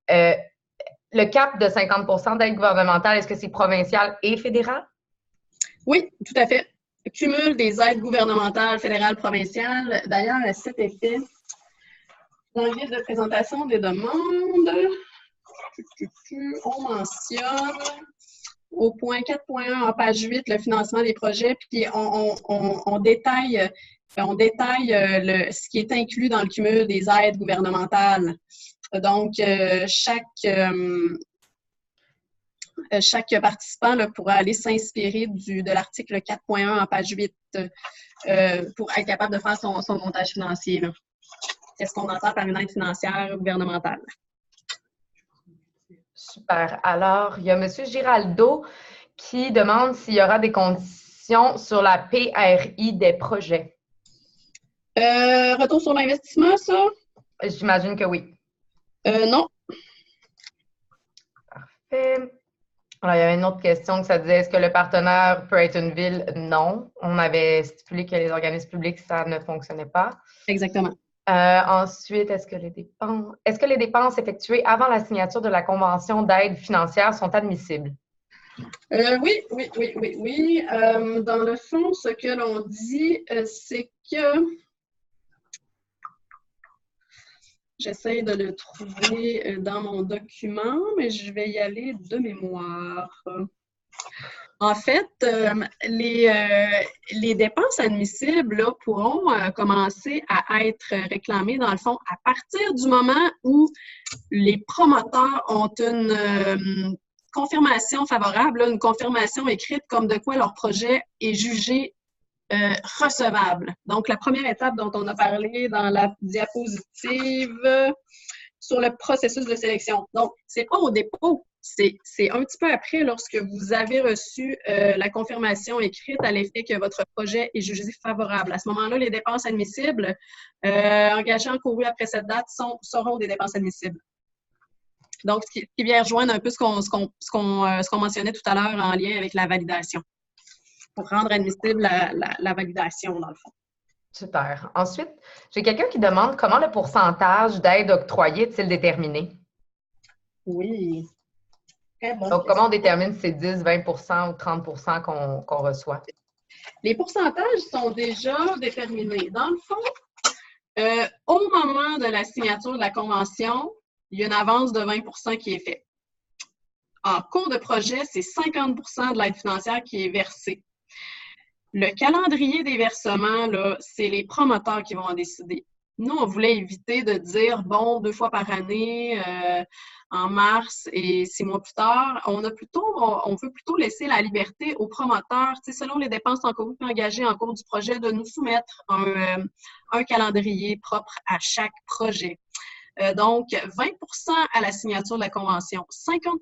le cap de 50% d'aide gouvernementale, est-ce que c'est provincial et fédéral?
Oui, tout à fait. Cumul des aides gouvernementales fédérales, provinciales. D'ailleurs, à cet effet, dans le guide de présentation des demandes, on mentionne au point 4.1 en page 8 le financement des projets, puis on détaille, ce qui est inclus dans le cumul des aides gouvernementales. Donc, chaque participant là, pourra aller s'inspirer de l'article 4.1 en page 8 pour être capable de faire son montage financier. Qu'est-ce qu'on entend par une aide financière gouvernementale?
Super. Alors, il y a M. Giraldo qui demande s'il y aura des conditions sur la PRI des projets.
Retour sur l'investissement, ça?
J'imagine que oui.
Non.
Parfait. Alors, il y avait une autre question que ça disait, est-ce que le partenaire peut être une ville? Non. On avait stipulé que les organismes publics, ça ne fonctionnait pas.
Exactement.
Ensuite, est-ce que les dépenses effectuées avant la signature de la convention d'aide financière sont admissibles?
Oui. Dans le fond, ce que l'on dit, c'est que j'essaie de le trouver dans mon document, mais je vais y aller de mémoire. En fait, les dépenses admissibles là, pourront commencer à être réclamées, dans le fond, à partir du moment où les promoteurs ont une confirmation favorable, là, une confirmation écrite comme de quoi leur projet est jugé recevable. Donc, la première étape dont on a parlé dans la diapositive sur le processus de sélection. Donc, c'est pas au dépôt, c'est un petit peu après, lorsque vous avez reçu la confirmation écrite à l'effet que votre projet est jugé favorable. À ce moment-là, les dépenses admissibles engagées encourues après cette date seront des dépenses admissibles. Donc, ce qui vient rejoindre un peu ce qu'on mentionnait tout à l'heure en lien avec la validation, pour rendre admissible la validation, dans le fond.
Super. Ensuite, j'ai quelqu'un qui demande comment le pourcentage d'aide octroyée est-il déterminé?
Oui.
Donc, comment on détermine si c'est 10, 20 ou 30 qu'on reçoit?
Les pourcentages sont déjà déterminés. Dans le fond, au moment de la signature de la convention, il y a une avance de 20 qui est faite. En cours de projet, c'est 50 de l'aide financière qui est versée. Le calendrier des versements, c'est les promoteurs qui vont en décider. Nous, on voulait éviter de dire, bon, 2 fois par année, en mars et 6 mois plus tard. On veut plutôt laisser la liberté aux promoteurs, selon les dépenses encourues et engagées en cours du projet, de nous soumettre un calendrier propre à chaque projet. Donc, 20 à la signature de la convention, 50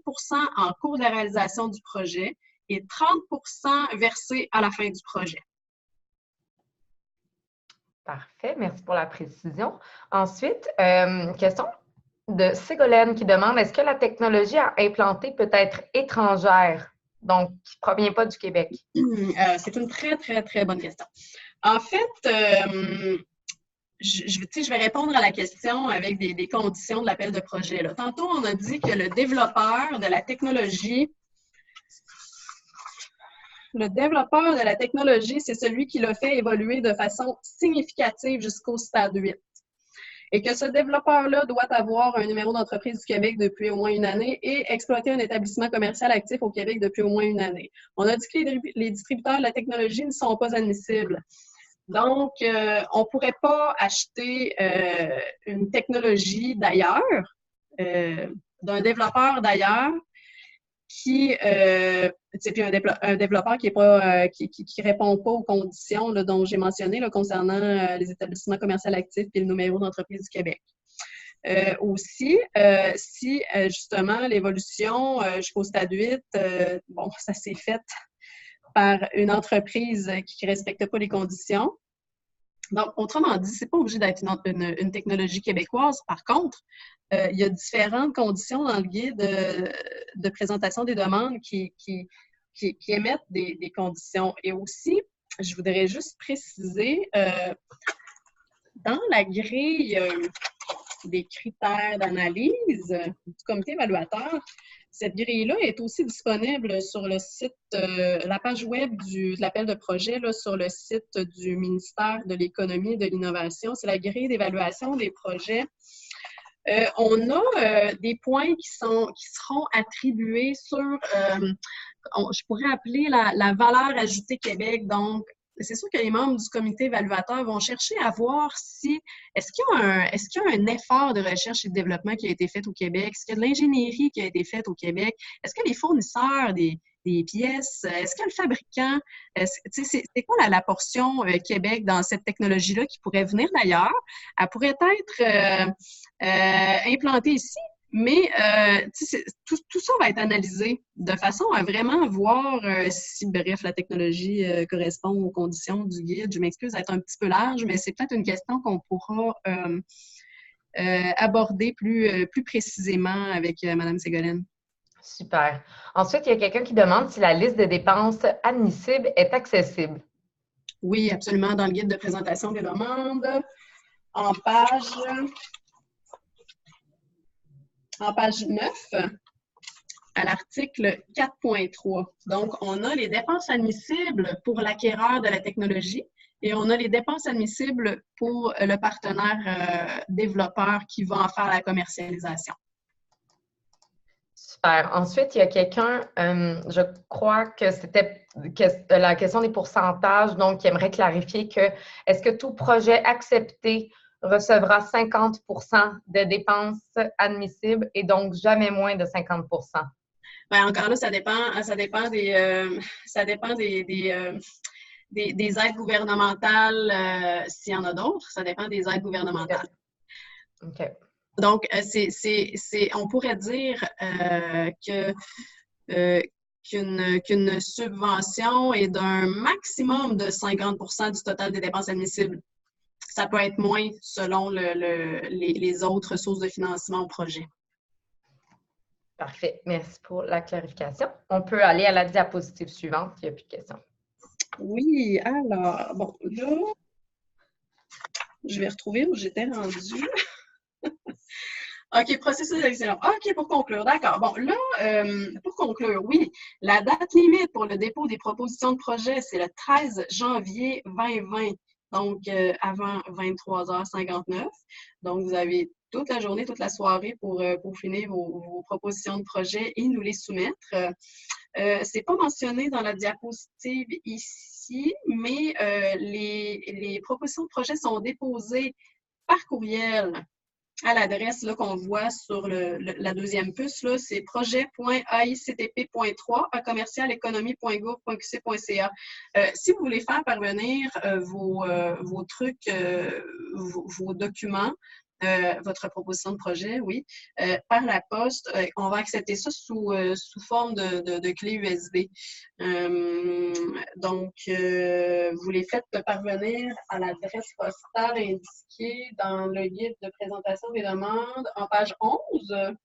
en cours de la réalisation du projet et 30 versés à la fin du projet.
Parfait, merci pour la précision. Ensuite, question de Ségolène qui demande, est-ce que la technologie à implanter peut être étrangère, donc qui ne provient pas du Québec?
C'est une très, très, très bonne question. En fait, je vais répondre à la question avec des conditions de l'appel de projet. Là. Tantôt, on a dit que le développeur de la technologie, c'est celui qui l'a fait évoluer de façon significative jusqu'au stade 8. Et que ce développeur-là doit avoir un numéro d'entreprise du Québec depuis au moins une année et exploiter un établissement commercial actif au Québec depuis au moins une année. On a dit que les distributeurs de la technologie ne sont pas admissibles. Donc, on ne pourrait pas acheter une technologie d'ailleurs, d'un développeur d'ailleurs, puis un développeur qui répond pas aux conditions là, dont j'ai mentionné là, concernant les établissements commerciaux actifs et le numéro d'entreprise du Québec. Aussi, si justement l'évolution jusqu'au stade 8, bon, ça s'est fait par une entreprise qui ne respecte pas les conditions. Donc, autrement dit, ce n'est pas obligé d'être une technologie québécoise. Par contre, il y a différentes conditions dans le guide de présentation des demandes qui émettent des conditions. Et aussi, je voudrais juste préciser, dans la grille des critères d'analyse du comité évaluateur, cette grille-là est aussi disponible sur le site, la page web de l'appel de projet, là, sur le site du ministère de l'Économie et de l'Innovation. C'est la grille d'évaluation des projets. On a des points qui seront attribués sur, je pourrais appeler la valeur ajoutée Québec. Donc, c'est sûr que les membres du comité évaluateur vont chercher à voir si est-ce qu'il y a un effort de recherche et de développement qui a été fait au Québec? Est-ce qu'il y a de l'ingénierie qui a été faite au Québec? Est-ce que les fournisseurs des pièces, est-ce que le fabricant, c'est quoi la portion Québec dans cette technologie-là qui pourrait venir d'ailleurs? Elle pourrait être implantée ici. Mais tout ça va être analysé de façon à vraiment voir si, bref, la technologie correspond aux conditions du guide. Je m'excuse d'être un petit peu large, mais c'est peut-être une question qu'on pourra aborder plus précisément avec Mme Ségolène.
Super. Ensuite, il y a quelqu'un qui demande si la liste de dépenses admissibles est accessible.
Oui, absolument, dans le guide de présentation des demandes, en page 9, à l'article 4.3. Donc, on a les dépenses admissibles pour l'acquéreur de la technologie et on a les dépenses admissibles pour le partenaire développeur qui va en faire la commercialisation.
Super. Ensuite, il y a quelqu'un, je crois que c'était la question des pourcentages, donc qui aimerait clarifier que est-ce que tout projet accepté recevra 50 de dépenses admissibles et donc jamais moins de 50
Ben, encore là, ça dépend des aides gouvernementales, s'il y en a d'autres, ça dépend des aides gouvernementales.
OK.
Donc, on pourrait dire qu'une subvention est d'un maximum de 50 du total des dépenses admissibles. Ça peut être moins selon les autres sources de financement au projet.
Parfait. Merci pour la clarification. On peut aller à la diapositive suivante. Il n'y a plus de questions.
Oui, alors, bon, là, je vais retrouver où j'étais rendue. OK, processus d'excellence. OK, pour conclure, d'accord. Bon, là, pour conclure, oui, la date limite pour le dépôt des propositions de projet, c'est le 13 janvier 2020, donc avant 23h59. Donc, vous avez toute la journée, toute la soirée pour finir vos propositions de projet et nous les soumettre. C'est pas mentionné dans la diapositive ici, mais les propositions de projet sont déposées par courriel à l'adresse qu'on voit sur la deuxième puce, c'est projet.aictp.3@commercialeconomie.gouv.qc.ca. Si vous voulez faire parvenir vos trucs, vos documents, votre proposition de projet, oui, par la poste, on va accepter ça sous forme de clé USB. Donc, vous les faites parvenir à l'adresse postale indiquée dans le guide de présentation des demandes en page 11.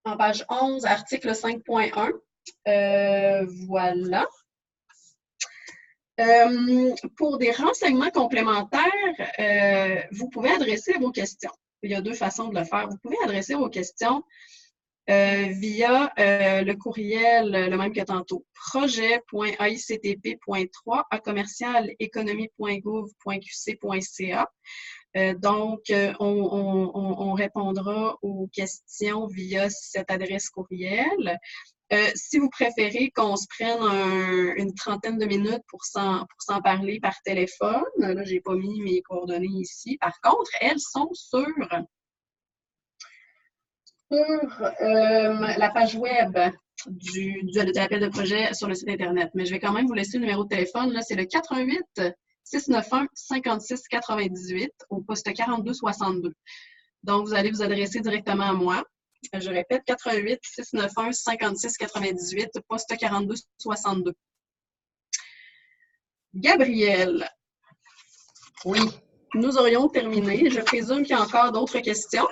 En page 11, article 5.1. Voilà. Pour des renseignements complémentaires, vous pouvez adresser vos questions. Il y a deux façons de le faire. Vous pouvez adresser vos questions via le courriel, le même que tantôt, projet.aictp.3@commercialeconomie.gouv.qc.ca. Donc, on répondra aux questions via cette adresse courriel. Si vous préférez qu'on se prenne une trentaine de minutes pour s'en parler par téléphone, là, je n'ai pas mis mes coordonnées ici. Par contre, elles sont sur la page web de l'appel de projet sur le site Internet. Mais je vais quand même vous laisser le numéro de téléphone. Là, c'est le 88 691 56 98 au poste 42 62. Donc, vous allez vous adresser directement à moi. Je répète, 88 691 56 98, poste 42 62. Gabrielle.
Oui.
Nous aurions terminé. Je présume qu'il y a encore d'autres questions.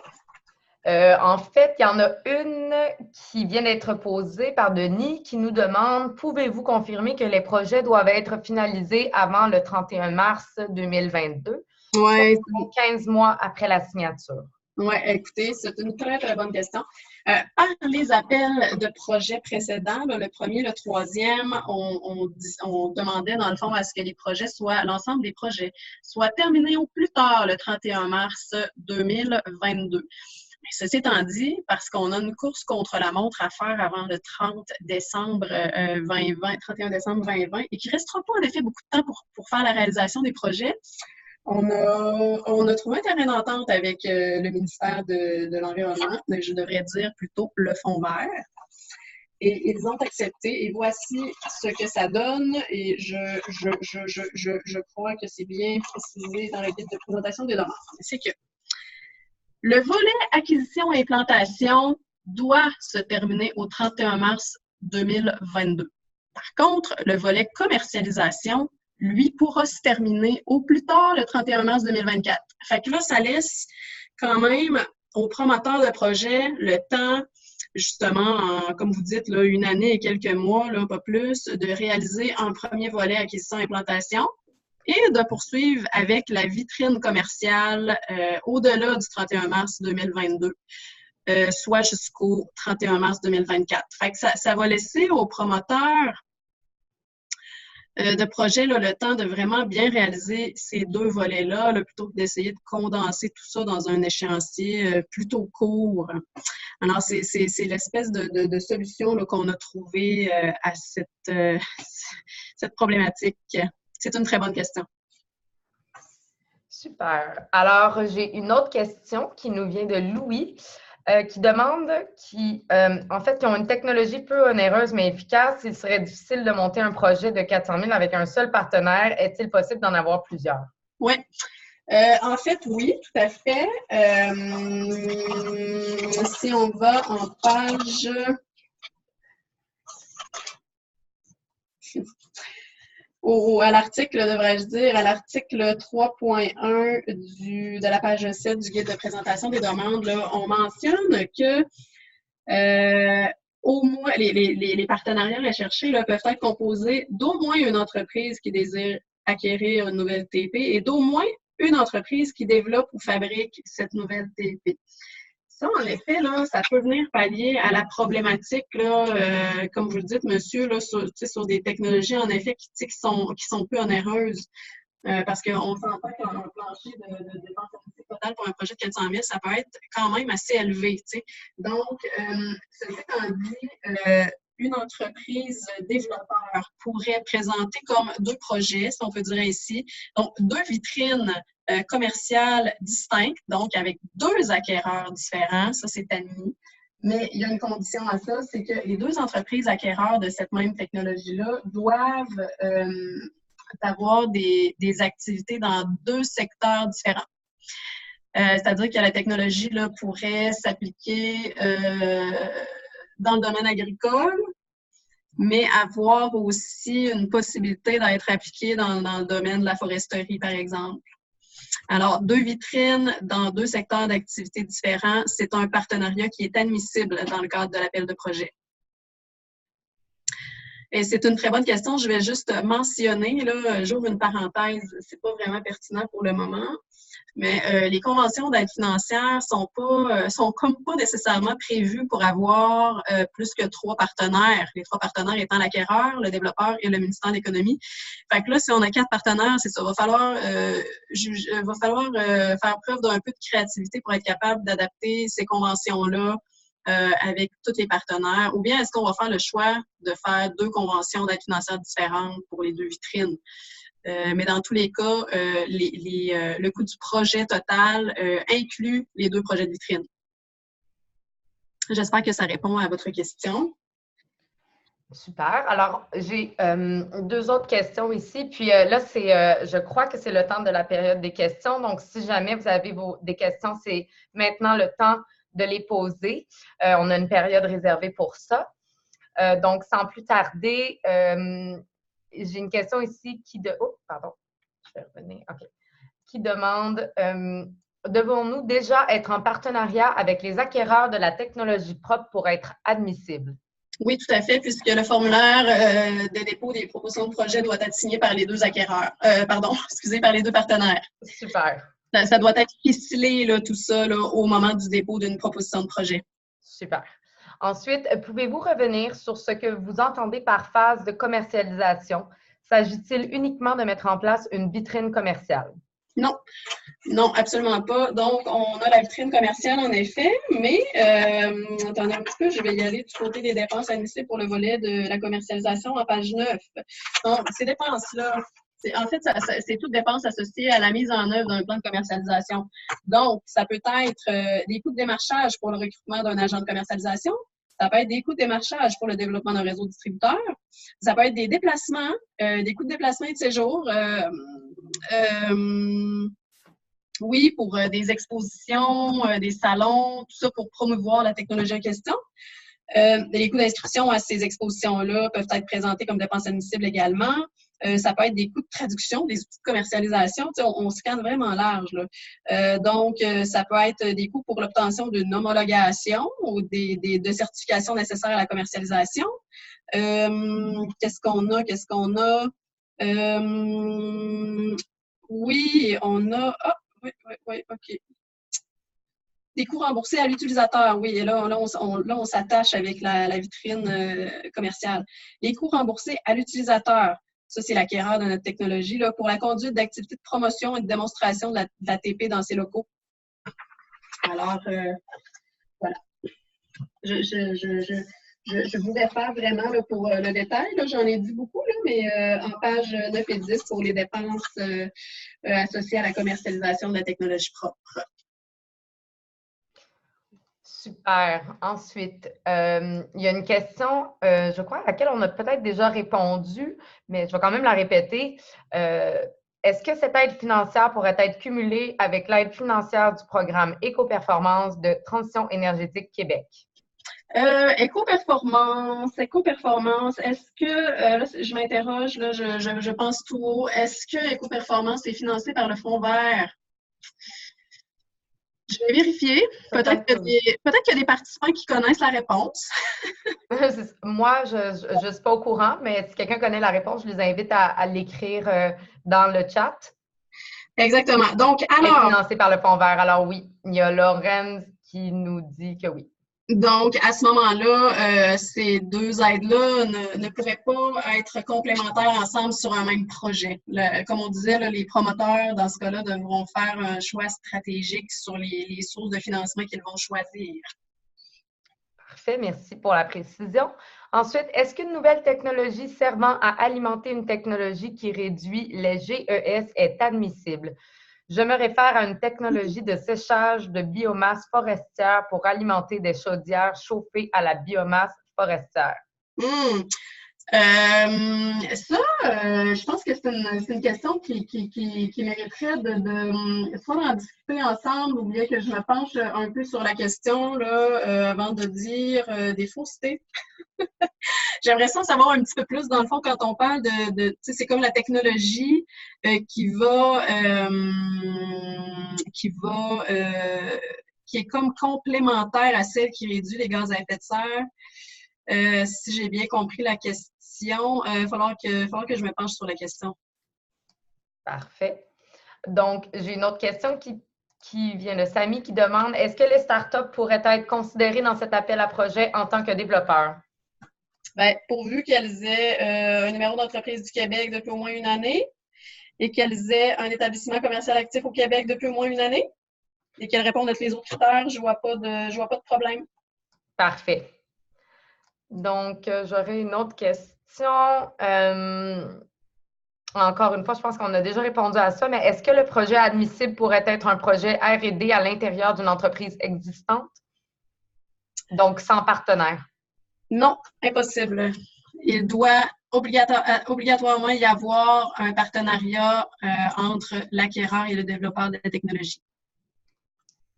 En fait, il y en a une qui vient d'être posée par Denis qui nous demande « Pouvez-vous confirmer que les projets doivent être finalisés avant le 31 mars 2022,
ouais.
donc 15 mois après la signature? »
Oui, écoutez, c'est une très, très bonne question. Par les appels de projets précédents, le premier, le troisième, on demandait dans le fond à ce que les projets soient, l'ensemble des projets, soient terminés au plus tard le 31 mars 2022. Mais ceci étant dit, parce qu'on a une course contre la montre à faire avant le 30 décembre 2020, 31 décembre 2020, et qu'il ne restera pas en effet beaucoup de temps pour faire la réalisation des projets, on a trouvé un terrain d'entente avec le ministère de l'Environnement, mais je devrais dire plutôt le Fonds vert. Et ils ont accepté, et voici ce que ça donne, et je crois que c'est bien précisé dans le guide de présentation des demandes. C'est que le volet acquisition et implantation doit se terminer au 31 mars 2022. Par contre, le volet commercialisation, lui, pourra se terminer au plus tard le 31 mars 2024. Fait que là, ça laisse quand même aux promoteurs de projet le temps, justement, comme vous dites, là, une année et quelques mois, là, pas plus, de réaliser un premier volet acquisition et implantation et de poursuivre avec la vitrine commerciale au-delà du 31 mars 2022, soit jusqu'au 31 mars 2024. Fait que ça va laisser aux promoteurs de projet, là, le temps de vraiment bien réaliser ces deux volets-là, là, plutôt que d'essayer de condenser tout ça dans un échéancier plutôt court. Alors, c'est l'espèce de solution qu'on a trouvée à cette problématique. C'est une très bonne question.
Super. Alors, j'ai une autre question qui nous vient de Louis, qui demande, en fait, qui ont une technologie peu onéreuse mais efficace. Il serait difficile de monter un projet de 400 000 avec un seul partenaire. Est-il possible d'en avoir plusieurs?
Oui. En fait, oui, tout à fait. Si on va en page... à l'article, devrais-je dire, à l'article 3.1 de la page 7 du guide de présentation des demandes, là, on mentionne que au moins, les partenariats recherchés là, peuvent être composés d'au moins une entreprise qui désire acquérir une nouvelle TP et d'au moins une entreprise qui développe ou fabrique cette nouvelle TP. Ça, en effet, là, ça peut venir pallier à la problématique, là, comme vous le dites, monsieur, là, sur des technologies, en effet, qui sont peu onéreuses. Parce qu'on s'entend qu'un plancher de dépenses totales pour un projet de 400 000, ça peut être quand même assez élevé. T'sais. Donc, ceci étant dit, une entreprise développeur pourrait présenter comme deux projets, si on peut dire ainsi, donc deux vitrines commerciales distinctes, donc avec deux acquéreurs différents, ça c'est admis. Mais il y a une condition à ça, c'est que les deux entreprises acquéreurs de cette même technologie-là doivent avoir des activités dans deux secteurs différents. C'est-à-dire que la technologie là, pourrait s'appliquer dans le domaine agricole, mais avoir aussi une possibilité d'être appliquée dans le domaine de la foresterie, par exemple. Alors, deux vitrines dans deux secteurs d'activité différents, c'est un partenariat qui est admissible dans le cadre de l'appel de projet. Et c'est une très bonne question. Je vais juste mentionner, là, j'ouvre une parenthèse, c'est pas vraiment pertinent pour le moment, mais les conventions d'aide financière sont comme pas nécessairement prévues pour avoir plus que 3 partenaires. Les 3 partenaires étant l'acquéreur, le développeur et le ministère de l'Économie. Fait que là, si on a 4 partenaires, c'est ça. Va falloir faire preuve d'un peu de créativité pour être capable d'adapter ces conventions-là avec tous les partenaires, ou bien est-ce qu'on va faire le choix de faire 2 conventions d'aide financière différentes pour les 2 vitrines? Mais dans tous les cas, le coût du projet total inclut les 2 projets de vitrine. J'espère que ça répond à votre question.
Super. Alors, j'ai 2 autres questions ici. Puis là, je crois que c'est le temps de la période des questions. Donc, si jamais vous avez des questions, c'est maintenant le temps de les poser. On a une période réservée pour ça. Donc, sans plus tarder, j'ai une question ici pardon. Je vais revenir. OK. Qui demande devons-nous déjà être en partenariat avec les acquéreurs de la technologie propre pour être admissibles?
Oui, tout à fait, puisque le formulaire de dépôt des propositions de projet doit être signé par les 2 acquéreurs. Par les 2 partenaires.
Super.
Ça doit être ficelé, là, tout ça, là, au moment du dépôt d'une proposition de projet.
Super. Ensuite, pouvez-vous revenir sur ce que vous entendez par phase de commercialisation? S'agit-il uniquement de mettre en place une vitrine commerciale?
Non, non, absolument pas. Donc, on a la vitrine commerciale, en effet, mais attendez un petit peu, je vais y aller du côté des dépenses admissibles pour le volet de la commercialisation en page 9. Donc, ces dépenses-là, en fait, c'est toutes dépenses associées à la mise en œuvre d'un plan de commercialisation. Donc, ça peut être des coûts de démarchage pour le recrutement d'un agent de commercialisation. Ça peut être des coûts de démarchage pour le développement d'un réseau distributeur. Ça peut être des déplacements, des coûts de déplacement et de séjour. Oui, pour des expositions, des salons, tout ça pour promouvoir la technologie en question. Les coûts d'inscription à ces expositions-là peuvent être présentés comme dépenses admissibles également. Ça peut être des coûts de traduction, des outils de commercialisation. On scanne vraiment large. Là. Donc, ça peut être des coûts pour l'obtention d'une homologation ou de certifications nécessaires à la commercialisation. Qu'est-ce qu'on a? Oui, on a... Ah, oui, OK. Des coûts remboursés à l'utilisateur, oui. Et là, on s'attache avec la vitrine commerciale. Les coûts remboursés à l'utilisateur. Ça, c'est l'acquéreur de notre technologie, là, pour la conduite d'activités de promotion et de démonstration de l'ATP dans ses locaux. Alors, voilà. Je vous réfère vraiment là, pour le détail. J'en ai dit beaucoup, là, mais en pages 9 et 10 pour les dépenses associées à la commercialisation de la technologie propre.
Super. Ensuite, il y a une question, je crois, à laquelle on a peut-être déjà répondu, mais je vais quand même la répéter. Est-ce que cette aide financière pourrait être cumulée avec l'aide financière du programme Éco-Performance de Transition énergétique Québec?
Éco-performance, est-ce que, là, je m'interroge, là, je pense tout haut, est-ce que Éco-performance est financé par le Fonds vert? Je vais vérifier. Peut-être qu'il y a des participants qui connaissent la réponse.
Moi, je ne suis pas au courant, mais si quelqu'un connaît la réponse, je les invite à l'écrire dans le chat.
Exactement. Donc, alors.
Est financé par le Fonds vert. Alors oui, il y a Lorenz qui nous dit que oui.
Donc, à ce moment-là, ces deux aides-là ne pourraient pas être complémentaires ensemble sur un même projet. Comme on disait, là, les promoteurs, dans ce cas-là, devront faire un choix stratégique sur les sources de financement qu'ils vont choisir.
Parfait, merci pour la précision. Ensuite, est-ce qu'une nouvelle technologie servant à alimenter une technologie qui réduit les GES est admissible? Je me réfère à une technologie de séchage de biomasse forestière pour alimenter des chaudières chauffées à la biomasse forestière.
Je pense que c'est une question qui mériterait soit d'en discuter ensemble ou bien que je me penche un peu sur la question là, avant de dire des faussetés. J'aimerais ça en savoir un petit peu plus, dans le fond, quand on parle tu sais, c'est comme la technologie qui est comme complémentaire à celle qui réduit les gaz à effet de serre. Si j'ai bien compris la question, il va falloir que je me penche sur la question.
Parfait. Donc, j'ai une autre question qui vient de Samy qui demande, est-ce que les startups pourraient être considérées dans cet appel à projet en tant que développeurs?
Bien, pourvu qu'elles aient un numéro d'entreprise du Québec depuis au moins une année et qu'elles aient un établissement commercial actif au Québec depuis au moins une année et qu'elles répondent à tous les autres critères, je vois pas de problème.
Parfait. Donc, j'aurais une autre question. Encore une fois, je pense qu'on a déjà répondu à ça, mais est-ce que le projet admissible pourrait être un projet R&D à l'intérieur d'une entreprise existante? Donc, sans partenaire.
Non, impossible. Il doit obligatoirement y avoir un partenariat entre l'acquéreur et le développeur de la technologie.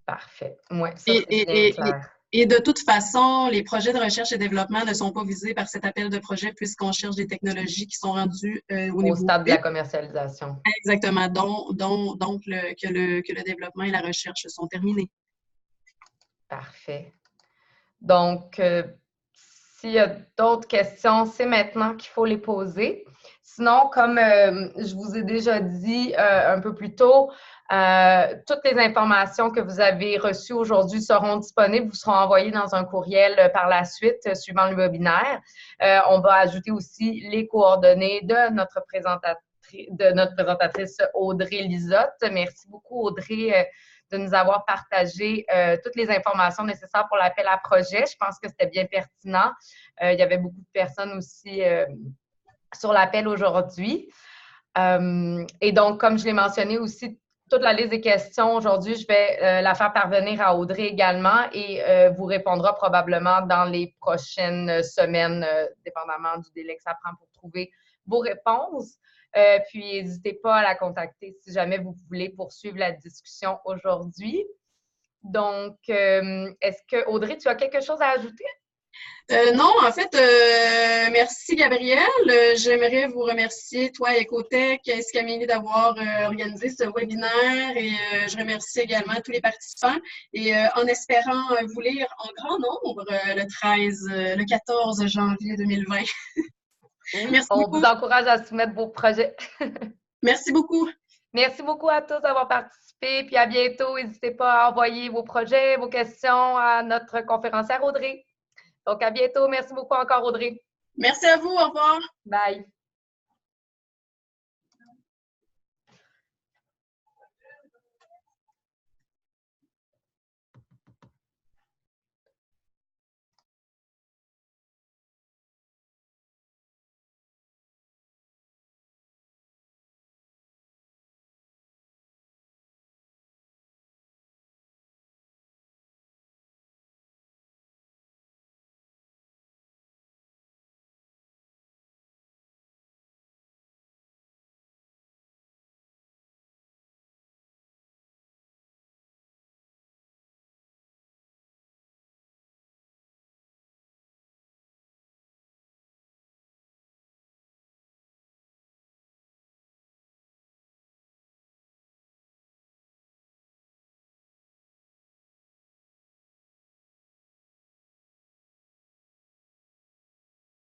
Parfait. Oui, ça, c'est bien clair.
Et de toute façon, les projets de recherche et développement ne sont pas visés par cet appel de projet puisqu'on cherche des technologies qui sont rendues au
stade de la commercialisation.
Exactement, donc que le développement et la recherche sont terminés.
Parfait. Donc, s'il y a d'autres questions, c'est maintenant qu'il faut les poser. Sinon, comme je vous ai déjà dit un peu plus tôt, toutes les informations que vous avez reçues aujourd'hui seront disponibles, vous seront envoyées dans un courriel par la suite, suivant le webinaire. On va ajouter aussi les coordonnées de notre présentatrice Audrey Lisotte. Merci beaucoup, Audrey, de nous avoir partagé toutes les informations nécessaires pour l'appel à projet. Je pense que c'était bien pertinent. Il y avait beaucoup de personnes aussi sur l'appel aujourd'hui. Et donc, comme je l'ai mentionné aussi, toute la liste des questions aujourd'hui, je vais la faire parvenir à Audrey également et vous répondra probablement dans les prochaines semaines, dépendamment du délai que ça prend pour trouver vos réponses. Puis, n'hésitez pas à la contacter si jamais vous voulez poursuivre la discussion aujourd'hui. Donc, est-ce que, Audrey, tu as quelque chose à ajouter?
Non, en fait, merci Gabrielle. J'aimerais vous remercier, toi, Ecotech, ainsi qu'Amélie, d'avoir organisé ce webinaire et je remercie également tous les participants et en espérant vous lire en grand nombre le 14 janvier 2020.
Merci beaucoup. On vous encourage à soumettre vos projets.
Merci beaucoup.
Merci beaucoup à tous d'avoir participé, puis à bientôt. N'hésitez pas à envoyer vos projets, vos questions à notre conférencière Audrey. Donc, à bientôt. Merci beaucoup encore, Audrey.
Merci à vous. Au revoir.
Bye.